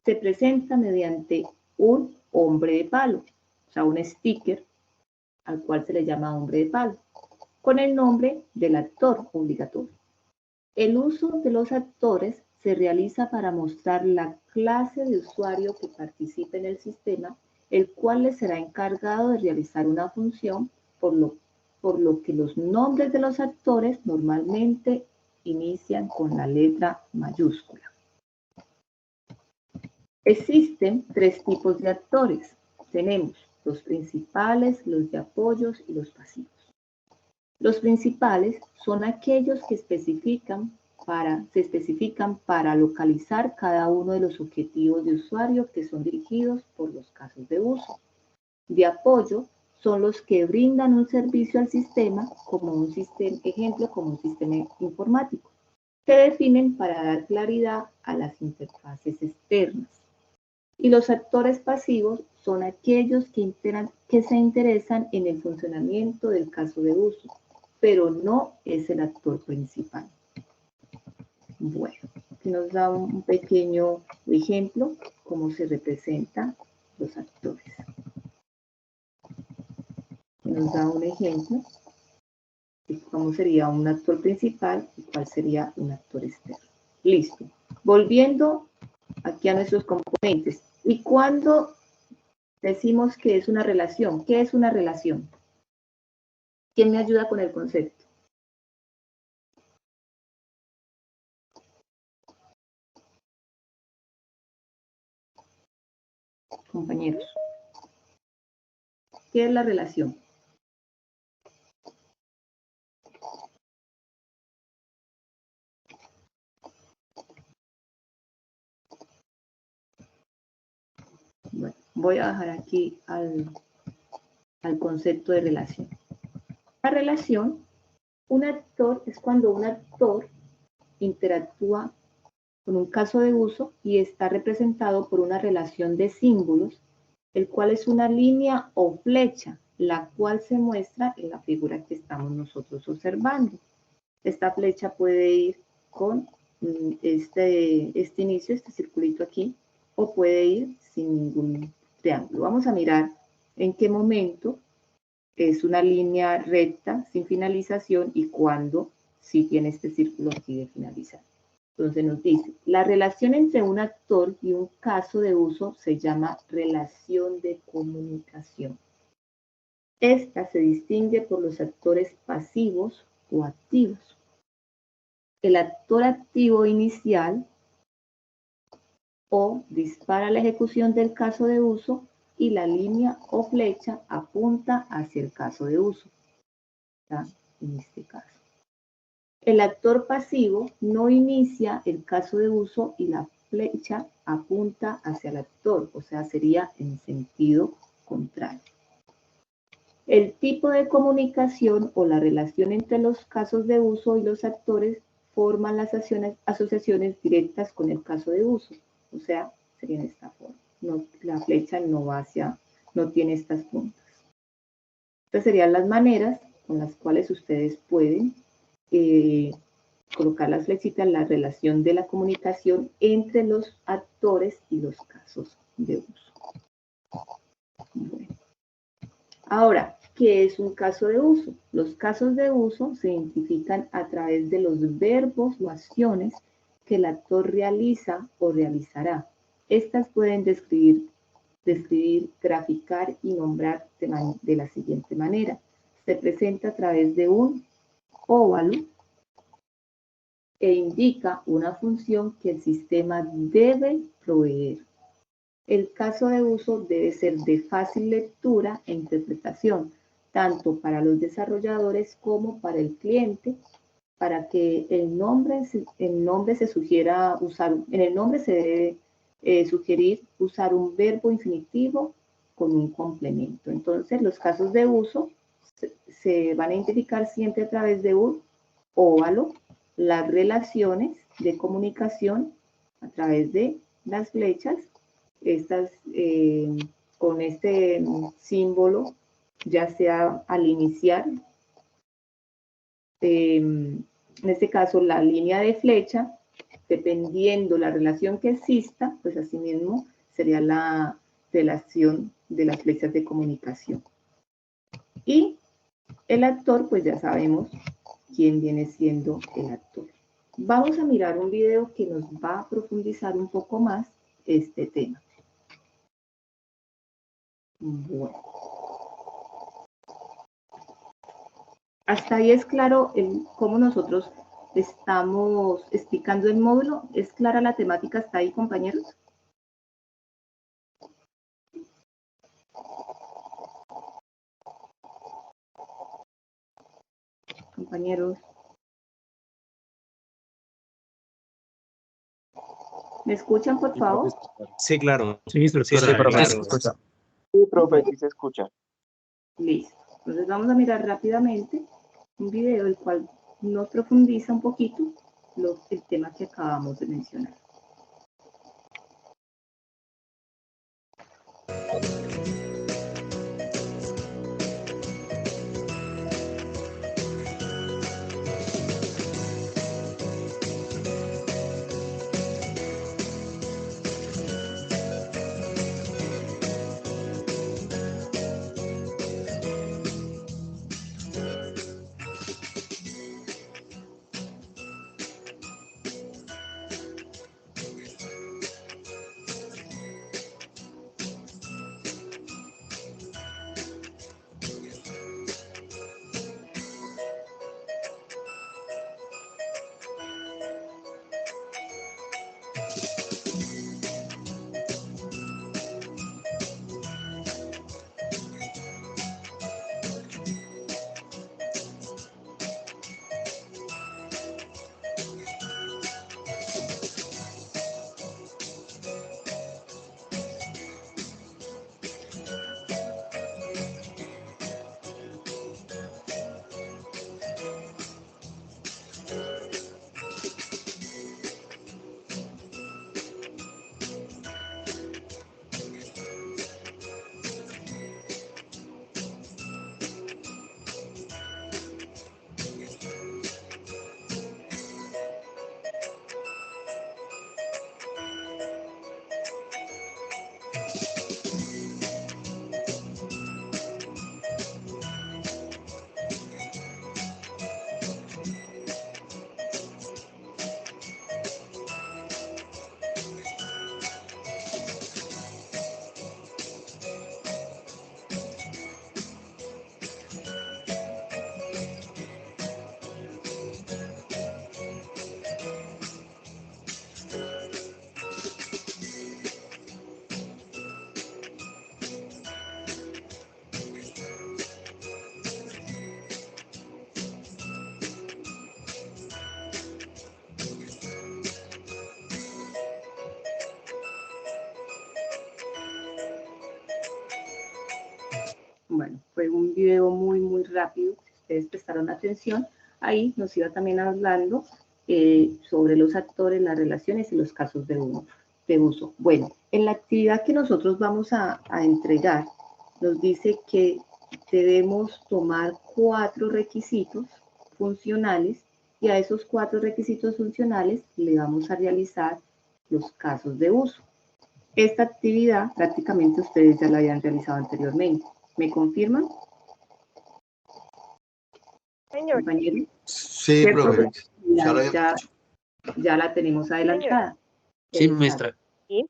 Se presenta mediante un hombre de palo, o sea, un sticker al cual se le llama hombre de palo, con el nombre del actor obligatorio. El uso de los actores se realiza para mostrar la clase de usuario que participe en el sistema, el cual le será encargado de realizar una función, por lo que los nombres de los actores normalmente inician con la letra mayúscula. Existen 3 tipos de actores. Tenemos los principales, los de apoyos y los pasivos. Los principales son aquellos que se especifican para localizar cada uno de los objetivos de usuario que son dirigidos por los casos de uso. De apoyo son los que brindan un servicio al sistema, como un sistema informático. Se definen para dar claridad a las interfaces externas. Y los actores pasivos son aquellos que se interesan en el funcionamiento del caso de uso, pero no es el actor principal. Bueno, aquí nos da un pequeño ejemplo cómo se representan los actores. Nos da un ejemplo de cómo sería un actor principal y cuál sería un actor externo. Listo. Volviendo aquí a nuestros componentes. ¿Y cuando decimos que es una relación? ¿Qué es una relación? ¿Quién me ayuda con el concepto? Compañeros. ¿Qué es la relación? Bueno, voy a bajar aquí al concepto de relación. La relación, un actor es cuando un actor interactúa con un caso de uso y está representado por una relación de símbolos, el cual es una línea o flecha, la cual se muestra en la figura que estamos nosotros observando. Esta flecha puede ir con este inicio, este circulito aquí, o puede ir sin ningún triángulo. Vamos a mirar en qué momento es una línea recta sin finalización y cuando sí tiene este círculo aquí de finalizar. Entonces nos dice, la relación entre un actor y un caso de uso se llama relación de comunicación. Esta se distingue por los actores pasivos o activos. El actor activo inicial o dispara la ejecución del caso de uso y la línea o flecha apunta hacia el caso de uso. ¿Está? En este caso. El actor pasivo no inicia el caso de uso y la flecha apunta hacia el actor, o sea, sería en sentido contrario. El tipo de comunicación o la relación entre los casos de uso y los actores forman las asociaciones directas con el caso de uso, o sea, sería en esta forma. No, la flecha no va no tiene estas puntas. Estas serían las maneras con las cuales ustedes pueden colocar las flechitas, la relación de la comunicación entre los actores y los casos de uso. Bueno. Ahora, ¿qué es un caso de uso? Los casos de uso se identifican a través de los verbos o acciones que el actor realiza o realizará. Estas pueden describir, graficar y nombrar de la siguiente manera. Se presenta a través de un óvalo e indica una función que el sistema debe proveer. El caso de uso debe ser de fácil lectura e interpretación, tanto para los desarrolladores como para el cliente, para que el nombre se sugiera usar, en el nombre se debe sugerir usar un verbo infinitivo con un complemento. Entonces, los casos de uso se van a identificar siempre a través de un óvalo, las relaciones de comunicación a través de las flechas, estas con este símbolo, ya sea al iniciar, en este caso la línea de flecha, dependiendo la relación que exista, pues asimismo sería la relación de las flechas de comunicación. Y el actor, pues ya sabemos quién viene siendo el actor. Vamos a mirar un video que nos va a profundizar un poco más este tema. Bueno. Hasta ahí es claro cómo nosotros estamos explicando el módulo. ¿Es clara la temática hasta ahí, compañeros? Compañeros. ¿Me escuchan, por favor? Sí, claro. Sí, Sí, claro. Sí, profe, sí se escucha. Listo. Entonces vamos a mirar rápidamente un video el cual nos profundiza un poquito el tema que acabamos de mencionar. Bueno, fue un video muy rápido. Si ustedes prestaron atención, ahí nos iba también hablando sobre los actores, las relaciones y los casos de uso. Bueno, en la actividad que nosotros vamos a entregar, nos dice que debemos tomar 4 requisitos funcionales y a esos 4 requisitos funcionales le vamos a realizar los casos de uso. Esta actividad prácticamente ustedes ya la habían realizado anteriormente. ¿Me confirman? Señor. Compañeros. Sí, profe. Ya la tenemos adelantada. Sí, maestra. ¿Sí?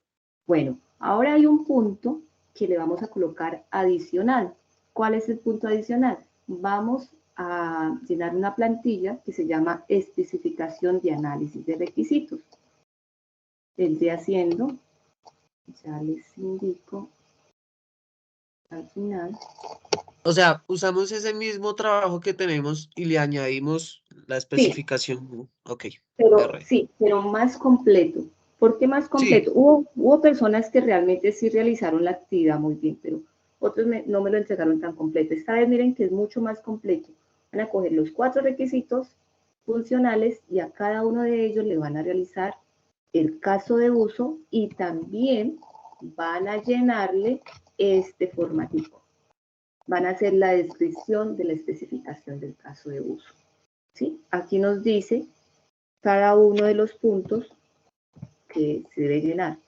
Bueno, ahora hay un punto que le vamos a colocar adicional. ¿Cuál es el punto adicional? Vamos a llenar una plantilla que se llama especificación de análisis de requisitos. Vendré haciendo, ya les indico al final. O sea, usamos ese mismo trabajo que tenemos y le añadimos la especificación. Sí. Ok. Pero más completo. ¿Por qué más completo? Sí. Hubo personas que realmente sí realizaron la actividad muy bien, pero otros no me lo entregaron tan completo. Esta vez miren que es mucho más completo. Van a coger los 4 requisitos funcionales y a cada uno de ellos le van a realizar el caso de uso y también van a llenarle este formatico. Van a hacer la descripción de la especificación del caso de uso. ¿Sí? Aquí nos dice cada uno de los puntos que se debe llenar.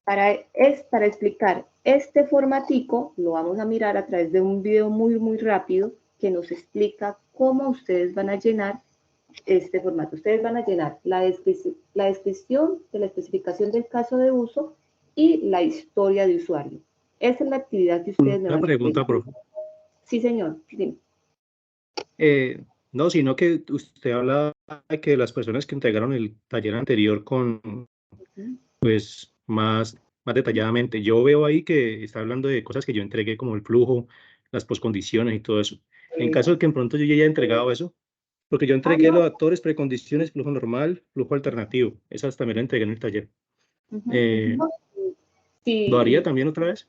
Para explicar este formatico, lo vamos a mirar a través de un video muy rápido que nos explica cómo ustedes van a llenar este formato. Ustedes van a llenar la descripción de la especificación del caso de uso y la historia de usuario. Esa es la actividad que ustedes me van a hacer. Una pregunta, profe. Sí, señor. Dime. No, sino que usted habla de que las personas que entregaron el taller anterior con, pues, más detalladamente. Yo veo ahí que está hablando de cosas que yo entregué, como el flujo, las poscondiciones y todo eso. En caso de que en pronto yo ya haya entregado eso, porque yo entregué los actores, precondiciones, flujo normal, flujo alternativo. Esas también las entregué en el taller. Sí. ¿Lo haría también otra vez?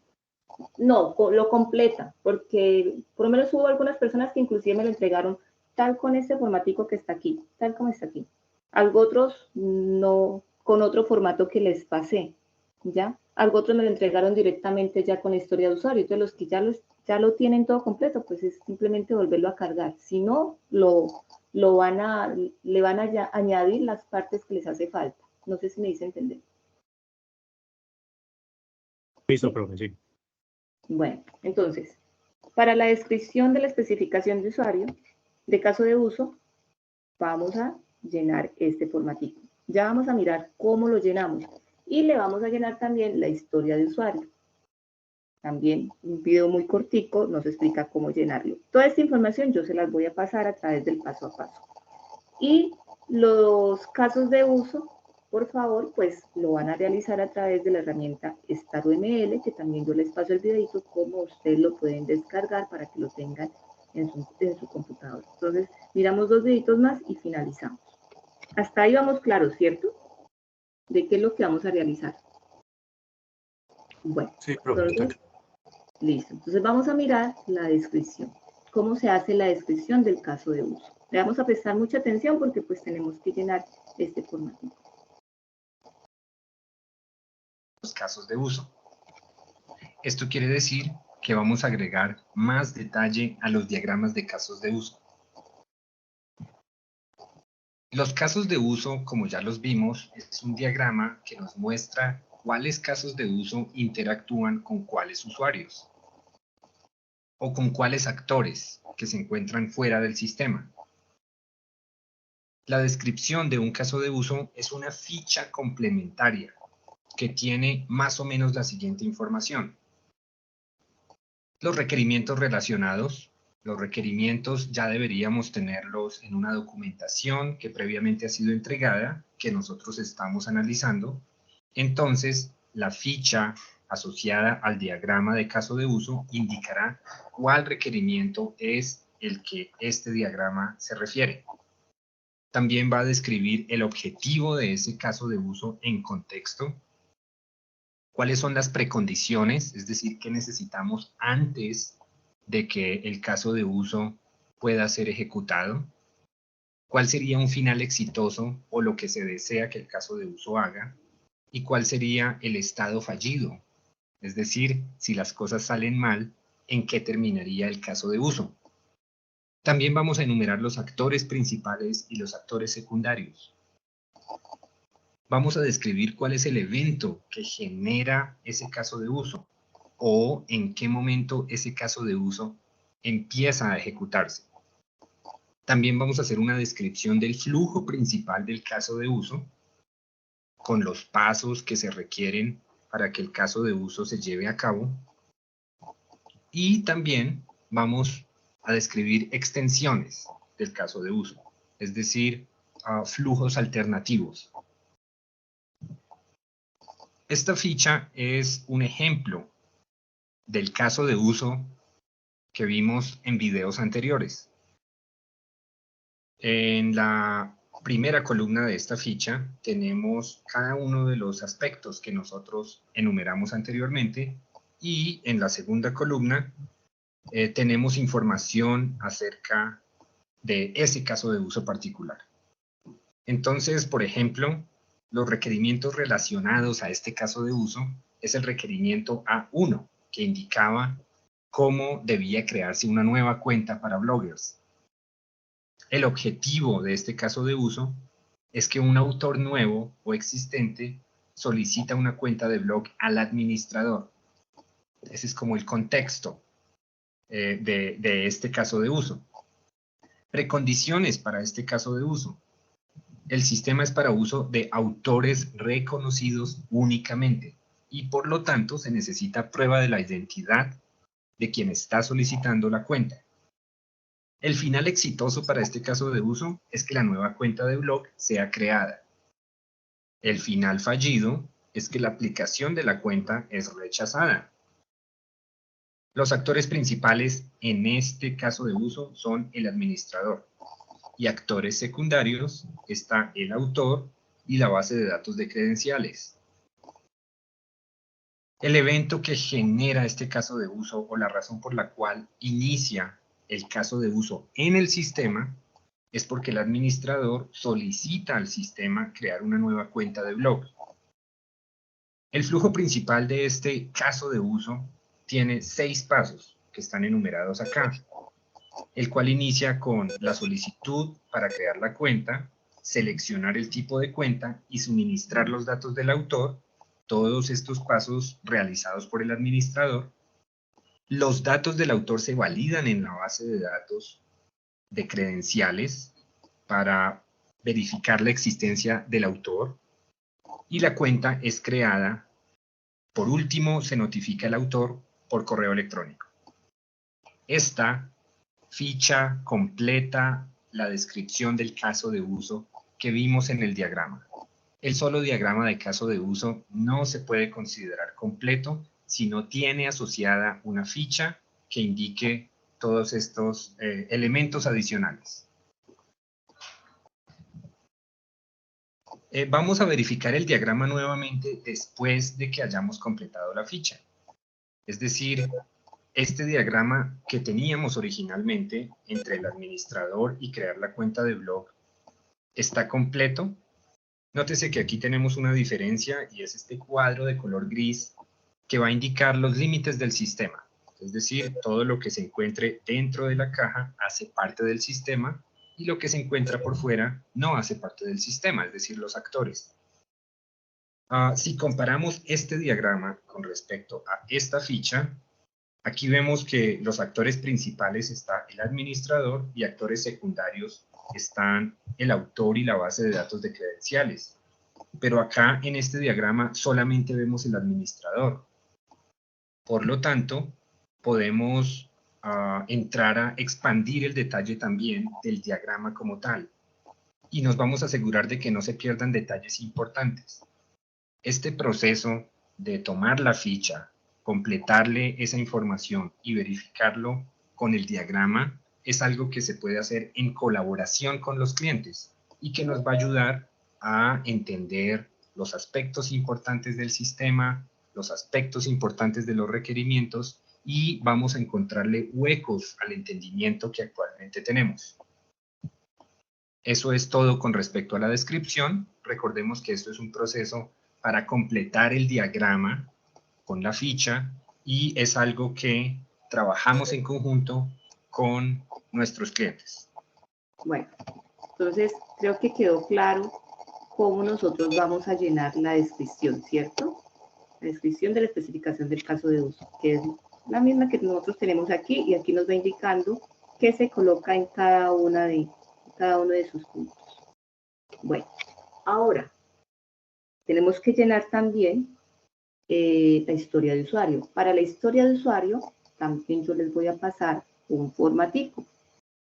No, lo completa, porque por lo menos hubo algunas personas que inclusive me lo entregaron tal con este formatico que está aquí, tal como está aquí. Algo otros no, con otro formato que les pasé, ¿ya? Algo otros me lo entregaron directamente ya con historia de usuario. Entonces los que ya lo tienen todo completo, pues es simplemente volverlo a cargar. Si no, le van a añadir las partes que les hace falta. No sé si me hice entender. Listo, profe, sí. Bueno, entonces, para la descripción de la especificación de usuario, de caso de uso, vamos a llenar este formatico. Ya vamos a mirar cómo lo llenamos y le vamos a llenar también la historia de usuario. También un video muy cortico nos explica cómo llenarlo. Toda esta información yo se las voy a pasar a través del paso a paso. Y los casos de uso, por favor, pues lo van a realizar a través de la herramienta StarUML, que también yo les paso el videito, cómo ustedes lo pueden descargar para que lo tengan en su computador. Entonces, miramos 2 videitos más y finalizamos. Hasta ahí vamos claros, ¿cierto? ¿De qué es lo que vamos a realizar? Bueno, sí, entonces, listo. Entonces vamos a mirar la descripción. ¿Cómo se hace la descripción del caso de uso? Le vamos a prestar mucha atención porque pues tenemos que llenar este formato. Los casos de uso. Esto quiere decir que vamos a agregar más detalle a los diagramas de casos de uso. Los casos de uso, como ya los vimos, es un diagrama que nos muestra cuáles casos de uso interactúan con cuáles usuarios o con cuáles actores que se encuentran fuera del sistema. La descripción de un caso de uso es una ficha complementaria que tiene más o menos la siguiente información. Los requerimientos relacionados. Los requerimientos ya deberíamos tenerlos en una documentación que previamente ha sido entregada, que nosotros estamos analizando. Entonces, la ficha asociada al diagrama de caso de uso indicará cuál requerimiento es el que este diagrama se refiere. También va a describir el objetivo de ese caso de uso en contexto, cuáles son las precondiciones, es decir, qué necesitamos antes de que el caso de uso pueda ser ejecutado, cuál sería un final exitoso o lo que se desea que el caso de uso haga, y cuál sería el estado fallido, es decir, si las cosas salen mal, ¿en qué terminaría el caso de uso? También vamos a enumerar los actores principales y los actores secundarios. Vamos a describir cuál es el evento que genera ese caso de uso o en qué momento ese caso de uso empieza a ejecutarse. También vamos a hacer una descripción del flujo principal del caso de uso con los pasos que se requieren para que el caso de uso se lleve a cabo. Y también vamos a describir extensiones del caso de uso, es decir, flujos alternativos. Esta ficha es un ejemplo del caso de uso que vimos en videos anteriores. En la primera columna de esta ficha tenemos cada uno de los aspectos que nosotros enumeramos anteriormente y en la segunda columna tenemos información acerca de ese caso de uso particular. Entonces, por ejemplo, los requerimientos relacionados a este caso de uso es el requerimiento A1, que indicaba cómo debía crearse una nueva cuenta para bloggers. El objetivo de este caso de uso es que un autor nuevo o existente solicita una cuenta de blog al administrador. Ese es como el contexto de este caso de uso. Precondiciones para este caso de uso. El sistema es para uso de autores reconocidos únicamente y por lo tanto se necesita prueba de la identidad de quien está solicitando la cuenta. El final exitoso para este caso de uso es que la nueva cuenta de blog sea creada. El final fallido es que la aplicación de la cuenta es rechazada. Los actores principales en este caso de uso son el administrador y actores secundarios está el autor y la base de datos de credenciales. El evento que genera este caso de uso o la razón por la cual inicia el caso de uso en el sistema es porque el administrador solicita al sistema crear una nueva cuenta de blog. El flujo principal de este caso de uso tiene 6 pasos que están enumerados acá, el cual inicia con la solicitud para crear la cuenta, seleccionar el tipo de cuenta y suministrar los datos del autor, todos estos pasos realizados por el administrador. Los datos del autor se validan en la base de datos de credenciales para verificar la existencia del autor y la cuenta es creada. Por último, se notifica al autor por correo electrónico. Esta ficha completa la descripción del caso de uso que vimos en el diagrama. El solo diagrama de caso de uso no se puede considerar completo si no tiene asociada una ficha que indique todos estos elementos adicionales. Vamos a verificar el diagrama nuevamente después de que hayamos completado la ficha. Es decir, este diagrama que teníamos originalmente entre el administrador y crear la cuenta de blog está completo. Nótese que aquí tenemos una diferencia y es este cuadro de color gris que va a indicar los límites del sistema. Es decir, todo lo que se encuentre dentro de la caja hace parte del sistema y lo que se encuentra por fuera no hace parte del sistema, es decir, los actores. Si comparamos este diagrama con respecto a esta ficha, aquí vemos que los actores principales está el administrador y actores secundarios están el autor y la base de datos de credenciales. Pero acá en este diagrama solamente vemos el administrador. Por lo tanto, podemos entrar a expandir el detalle también del diagrama como tal. Y nos vamos a asegurar de que no se pierdan detalles importantes. Este proceso de tomar la ficha, completarle esa información y verificarlo con el diagrama es algo que se puede hacer en colaboración con los clientes y que nos va a ayudar a entender los aspectos importantes del sistema, los aspectos importantes de los requerimientos y vamos a encontrarle huecos al entendimiento que actualmente tenemos. Eso es todo con respecto a la descripción. Recordemos que esto es un proceso para completar el diagrama con la ficha y es algo que trabajamos en conjunto con nuestros clientes. Bueno, entonces creo que quedó claro cómo nosotros vamos a llenar la descripción, ¿cierto? La descripción de la especificación del caso de uso, que es la misma que nosotros tenemos aquí y aquí nos va indicando qué se coloca en cada uno de sus puntos. Bueno, ahora tenemos que llenar también la historia de usuario. Para la historia de usuario también yo les voy a pasar un formatico.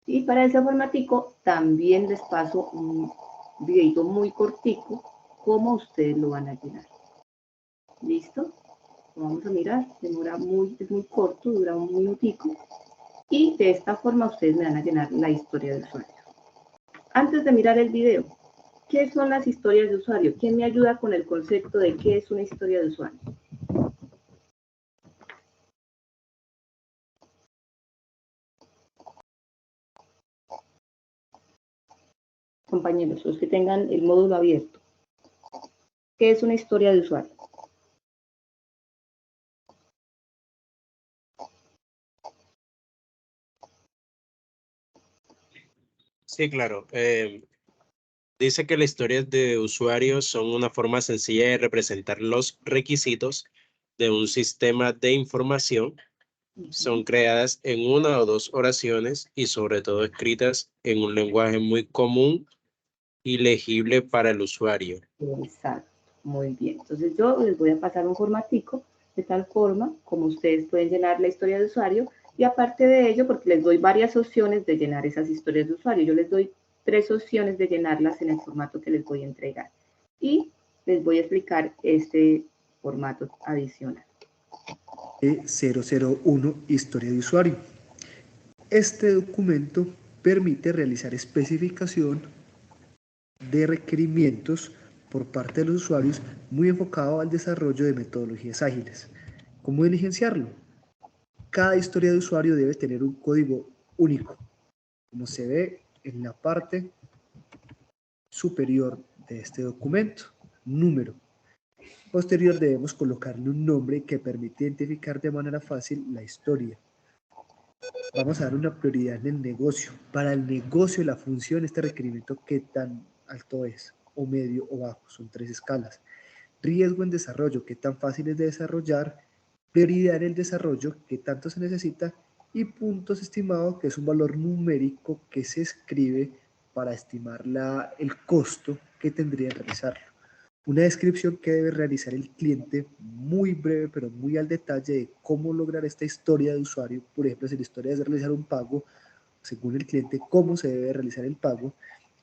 Y para ese formatico también les paso un videito muy cortico, cómo ustedes lo van a llenar. ¿Listo? Vamos a mirar, es muy corto, dura un minutico. Y de esta forma ustedes me van a llenar la historia de usuario. Antes de mirar el video, ¿qué son las historias de usuario? ¿Quién me ayuda con el concepto de qué es una historia de usuario? Compañeros, los que tengan el módulo abierto. ¿Qué es una historia de usuario? Sí, claro. Dice que las historias de usuarios son una forma sencilla de representar los requisitos de un sistema de información. Son creadas en una o dos oraciones y sobre todo escritas en un lenguaje muy común y legible para el usuario. Exacto, muy bien. Entonces yo les voy a pasar un formatico de tal forma como ustedes pueden llenar la historia de usuario y aparte de ello, porque les doy varias opciones de llenar esas historias de usuario, yo les doy 3 opciones de llenarlas en el formato que les voy a entregar y les voy a explicar este formato adicional. 001 Historia de usuario. Este documento permite realizar especificación de requerimientos por parte de los usuarios muy enfocado al desarrollo de metodologías ágiles. ¿Cómo diligenciarlo? Cada historia de usuario debe tener un código único, como se ve en la parte superior de este documento, número. Posterior debemos colocarle un nombre que permite identificar de manera fácil la historia. Vamos a dar una prioridad en el negocio. Para el negocio, la función, este requerimiento, ¿qué tan alto es? O medio o bajo, son 3 escalas. Riesgo en desarrollo, ¿qué tan fácil es de desarrollar? Prioridad en el desarrollo, ¿qué tanto se necesita? Y puntos estimados, que es un valor numérico que se escribe para estimar el costo que tendría en realizarlo. Una descripción que debe realizar el cliente muy breve, pero muy al detalle de cómo lograr esta historia de usuario. Por ejemplo, si la historia es de realizar un pago, según el cliente, cómo se debe realizar el pago.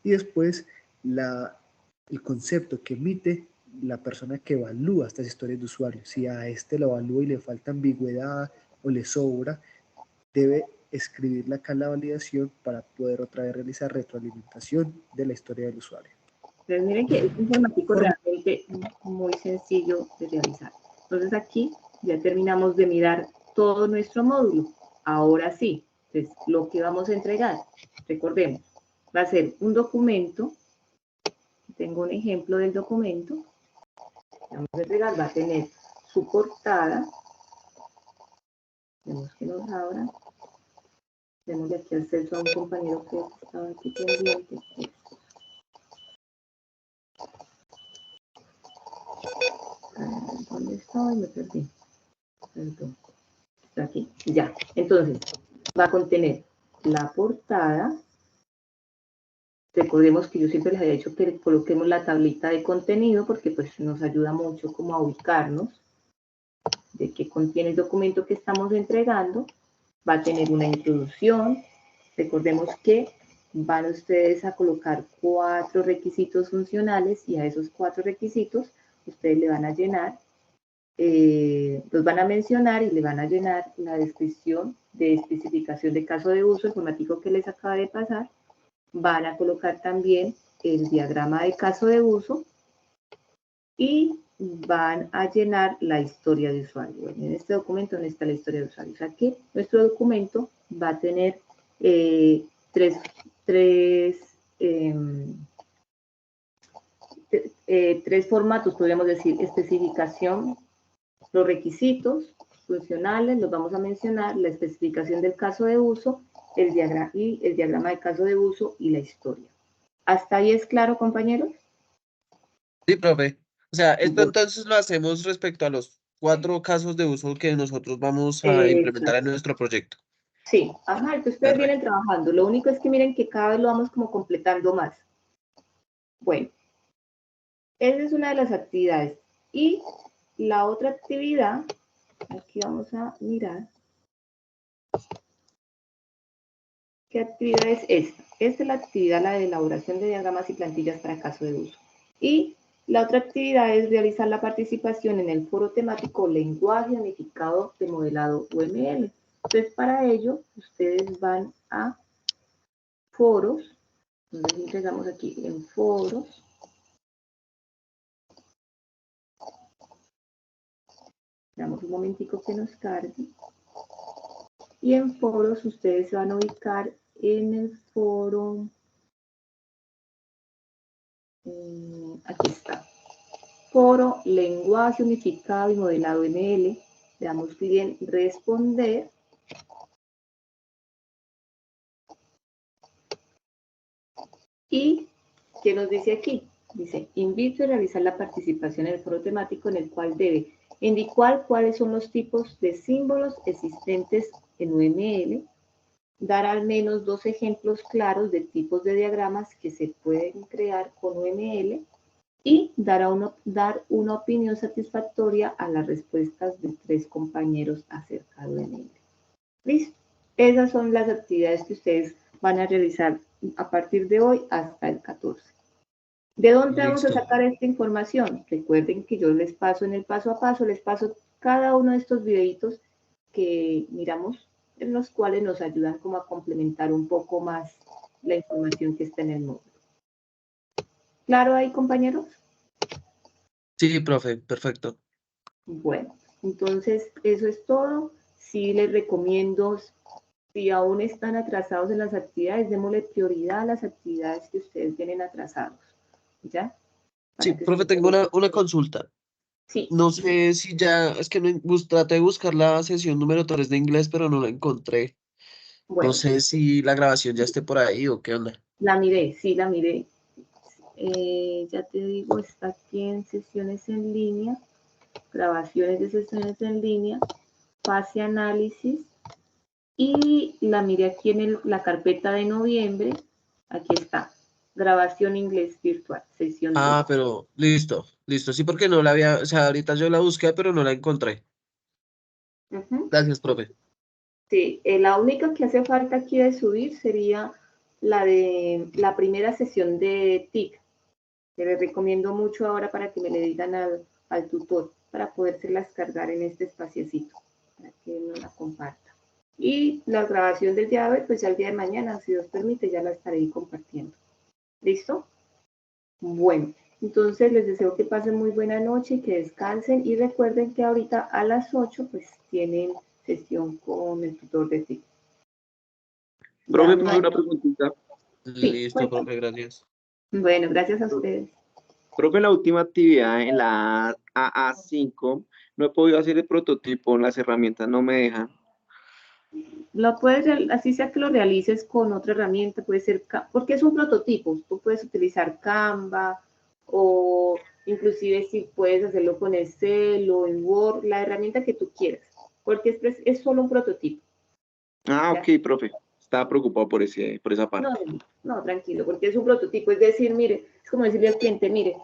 Y después, el concepto que emite la persona que evalúa estas historias de usuario. Si a este lo evalúa y le falta ambigüedad o le sobra, debe escribirla acá en la validación para poder otra vez realizar retroalimentación de la historia del usuario. Entonces miren que es un formatico realmente muy sencillo de realizar. Entonces aquí ya terminamos de mirar todo nuestro módulo. Ahora sí, entonces lo que vamos a entregar, recordemos, va a ser un documento. Tengo un ejemplo del documento. Vamos a entregar, va a tener su portada. Vemos que nos abra. Tenemos aquí acceso a un compañero que estaba aquí pendiente. ¿Dónde estoy? Me perdí. Perdón. Está aquí. Ya. Entonces, va a contener la portada. Recordemos que yo siempre les había dicho que coloquemos la tablita de contenido porque pues nos ayuda mucho como a ubicarnos de qué contiene el documento que estamos entregando. Va a tener una introducción. Recordemos que van ustedes a colocar 4 requisitos funcionales y a esos 4 requisitos ustedes le van a llenar, los van a mencionar y le van a llenar la descripción de especificación de caso de uso, el formatico que les acaba de pasar. Van a colocar también el diagrama de caso de uso y van a llenar la historia de usuario. Bueno, en este documento no está la historia de usuario. O sea que nuestro documento va a tener tres formatos, podríamos decir: especificación, los requisitos funcionales, los vamos a mencionar, la especificación del caso de uso, el diagrama de caso de uso y la historia. ¿Hasta ahí es claro, compañeros? Sí, profe. O sea, esto entonces lo hacemos respecto a los 4 casos de uso que nosotros vamos a implementar en nuestro proyecto. Sí, ajá, el que ustedes vienen trabajando. Lo único es que miren que cada vez lo vamos como completando más. Bueno, esa es una de las actividades. Y la otra actividad, aquí vamos a mirar. ¿Qué actividad es esta? Esta es la actividad, la de elaboración de diagramas y plantillas para caso de uso. Y la otra actividad es realizar la participación en el foro temático Lenguaje Unificado de Modelado UML. Entonces, para ello, ustedes van a foros. Entonces, entregamos aquí en foros. Damos un momentico que nos cargue. Y en foros ustedes se van a ubicar en el foro. Aquí está. foro lenguaje unificado y modelado ML. Le damos clic en responder. Y, ¿qué nos dice aquí? Dice, invito a realizar la participación en el foro temático en el cual debe indicar cuáles son los tipos de símbolos existentes en UML, dar al menos 2 ejemplos claros de tipos de diagramas que se pueden crear con UML y dar una opinión satisfactoria a las respuestas de 3 compañeros acerca de UML. ¿Listo? Esas son las actividades que ustedes van a realizar a partir de hoy hasta el 14. ¿De dónde vamos a sacar esta información? Recuerden que yo les paso en el paso a paso, les paso cada uno de estos videitos que miramos, en los cuales nos ayudan como a complementar un poco más la información que está en el módulo. ¿Claro ahí, compañeros? Sí, profe, perfecto. Bueno, entonces eso es todo. Sí les recomiendo, si aún están atrasados en las actividades, démosle prioridad a las actividades que ustedes tienen atrasados. ¿Ya? Sí, profe, tengo una consulta. Sí. No sé si ya, es que traté de buscar la sesión número 3 de inglés, pero no la encontré. Bueno, no sé si la grabación ya esté por ahí o qué onda. La miré, sí, la miré. Ya te digo, está aquí en sesiones en línea, grabaciones de sesiones en línea, fase análisis, y la miré aquí en la carpeta de noviembre. Aquí está, grabación inglés virtual, sesión 2. Pero listo. Sí, porque no la había, o sea, ahorita yo la busqué, pero no la encontré. Gracias, profe. Sí, la única que hace falta aquí de subir sería la de la primera sesión de TIC, que les recomiendo mucho ahora para que me le digan al tutor, para podérselas cargar en este espaciecito, para que no la comparta. Y la grabación del día de hoy, pues ya el día de mañana, si Dios permite, ya la estaré compartiendo. ¿Listo? Bueno, entonces les deseo que pasen muy buena noche, que descansen y recuerden que ahorita a las 8 pues tienen sesión con el tutor de TIC. Profe, una preguntita. Listo, profe, gracias. Bueno, gracias a ustedes. Profe, en la última actividad, en la AA5, no he podido hacer el prototipo, las herramientas no me dejan. Lo puedes, así sea que lo realices con otra herramienta, puede ser, porque es un prototipo, tú puedes utilizar Canva o inclusive si puedes hacerlo con Excel o en Word, la herramienta que tú quieras, porque es solo un prototipo. Ok, profe, estaba preocupado por esa parte. No, tranquilo, porque es un prototipo, es decir, mire, es como decirle al cliente, mire,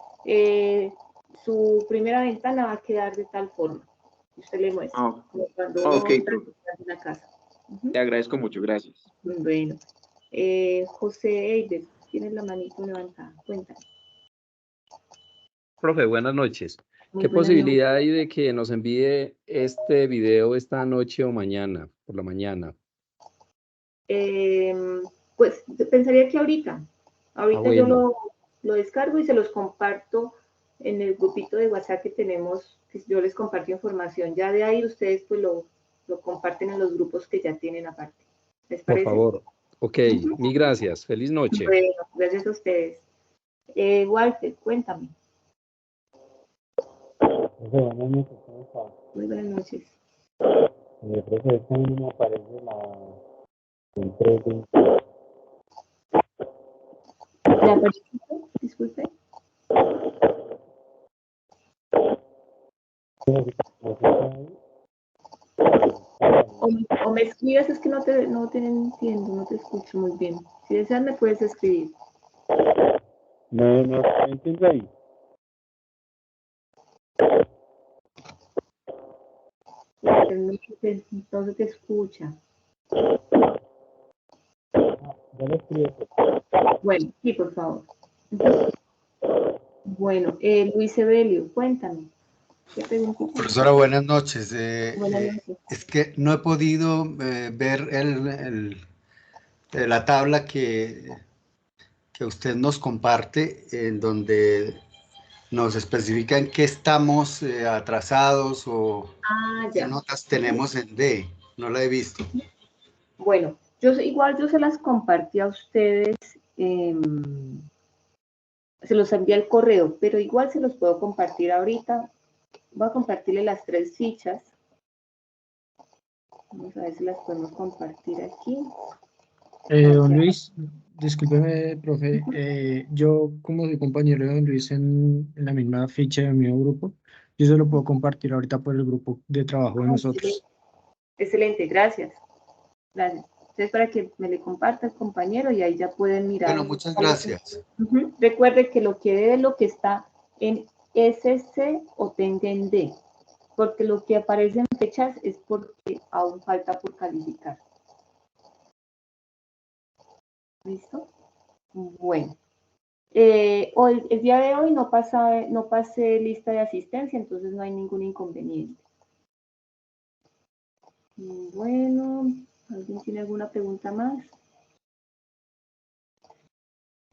su primera ventana va a quedar de tal forma, usted le muestra, como cuando uno está en una casa. Te agradezco mucho, gracias. Bueno, José Eider, tienes la manito levantada, cuéntame. Profe, buenas noches. Muy ¿Qué buenas posibilidad noches. hay de que nos envíe este video esta noche o mañana, por la mañana? Pues pensaría que ahorita bueno. Yo lo descargo y se los comparto en el grupito de WhatsApp que tenemos, que yo les comparto información. Ya de ahí ustedes pues lo comparten en los grupos que ya tienen aparte. ¿Les parece? Por favor. Ok, mil gracias. Feliz noche. Bueno, gracias a ustedes. Walter, cuéntame. Muy buenas noches. Profe, esta no me aparece ¿La aparece? Disculpe. O me escribes, es que no te entiendo, no te escucho muy bien. Si deseas me puedes escribir. No entiendo ahí. No se te escucha. Ya le escribo. Bueno, sí, por favor. Bueno, Luis Evelio, cuéntame. Profesora, buenas noches. Buenas noches. Es que no he podido ver la tabla que usted nos comparte, en donde nos especifica en qué estamos atrasados o qué notas tenemos en D. No la he visto. Bueno, igual yo se las compartí a ustedes se los envía el correo, pero igual se los puedo compartir ahorita. Voy a compartirle las 3 fichas. Vamos a ver si las podemos compartir aquí. Don Luis, discúlpeme, profe, yo como soy compañero de don Luis en la misma ficha de mi grupo, yo se lo puedo compartir ahorita por el grupo de trabajo de nosotros. Excelente, gracias. Gracias. Entonces, para que me le comparta el compañero y ahí ya pueden mirar. Bueno, muchas gracias. Recuerde que lo que debe es lo que está en SC o tenga en D, porque lo que aparece en fechas es porque aún falta por calificar. ¿Listo? Bueno. Hoy, el día de hoy no pasé lista de asistencia, entonces no hay ningún inconveniente. Bueno, ¿alguien tiene alguna pregunta más?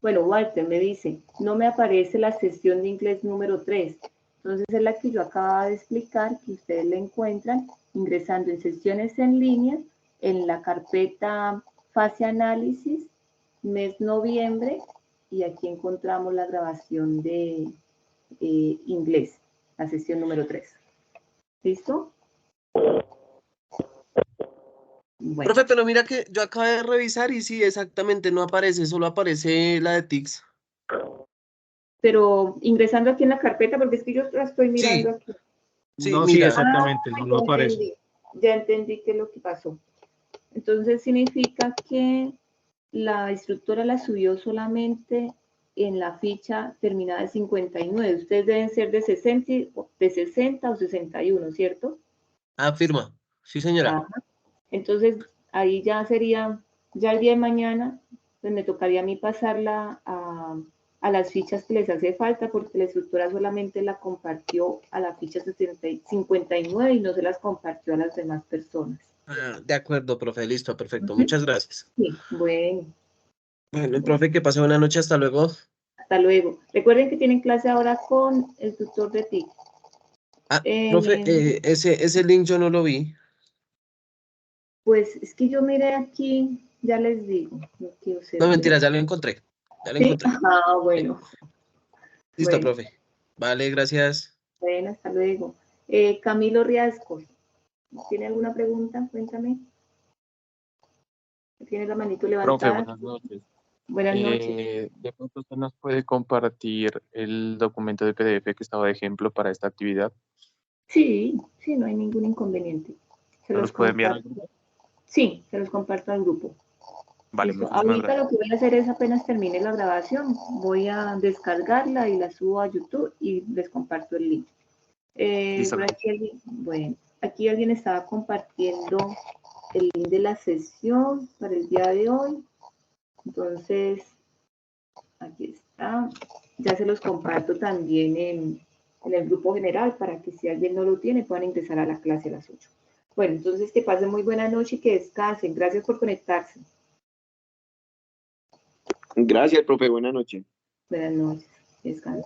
Bueno, Walter me dice, no me aparece la sesión de inglés número 3. Entonces es la que yo acababa de explicar, que ustedes la encuentran ingresando en sesiones en línea, en la carpeta fase análisis, mes noviembre, y aquí encontramos la grabación de inglés, la sesión número 3. ¿Listo? Bueno. Profe, pero mira que yo acabé de revisar y sí, exactamente, no aparece, solo aparece la de TICS. Pero ingresando aquí en la carpeta, porque es que yo la estoy mirando aquí. Sí, no, mira. Sí, exactamente, no aparece. Ya entendí qué es lo que pasó. Entonces significa que la instructora la subió solamente en la ficha terminada de 59. Ustedes deben ser de 60 o 61, ¿cierto? Afirma. Sí, señora. Ajá. Entonces, ahí ya sería, ya el día de mañana, pues me tocaría a mí pasarla a las fichas que les hace falta, porque la instructora solamente la compartió a la ficha 59 y no se las compartió a las demás personas. Ah, de acuerdo, profe, listo, perfecto. Muchas gracias. Sí, bueno. Bueno, profe, que pase buena noche, hasta luego. Hasta luego. Recuerden que tienen clase ahora con el tutor de TIC. Ah, profe, ese link yo no lo vi. Pues es que yo miré aquí, ya les digo. No, mentira, ya lo encontré. Ya lo encontré. Ah, bueno. Listo, bueno. Profe. Vale, gracias. Bueno, hasta luego. Camilo Riasco, ¿tiene alguna pregunta? Cuéntame. ¿Tiene la manito levantada? Profe, buenas noches. Buenas noches. ¿De pronto usted nos puede compartir el documento de PDF que estaba de ejemplo para esta actividad? Sí, sí, no hay ningún inconveniente. ¿Se los puede enviar al grupo? Sí, se los comparto al grupo. Vale, ahorita gracias. lo que voy a hacer es, apenas termine la grabación, voy a descargarla y la subo a YouTube y les comparto el link. Por aquí bueno, aquí alguien estaba compartiendo el link de la sesión para el día de hoy. Entonces, aquí está. Ya se los comparto también en el grupo general para que si alguien no lo tiene puedan ingresar a la clase a las 8. Bueno, entonces que pasen muy buena noche y que descansen. Gracias por conectarse. Gracias, profe. Buenas noches. Buenas noches. Descansen.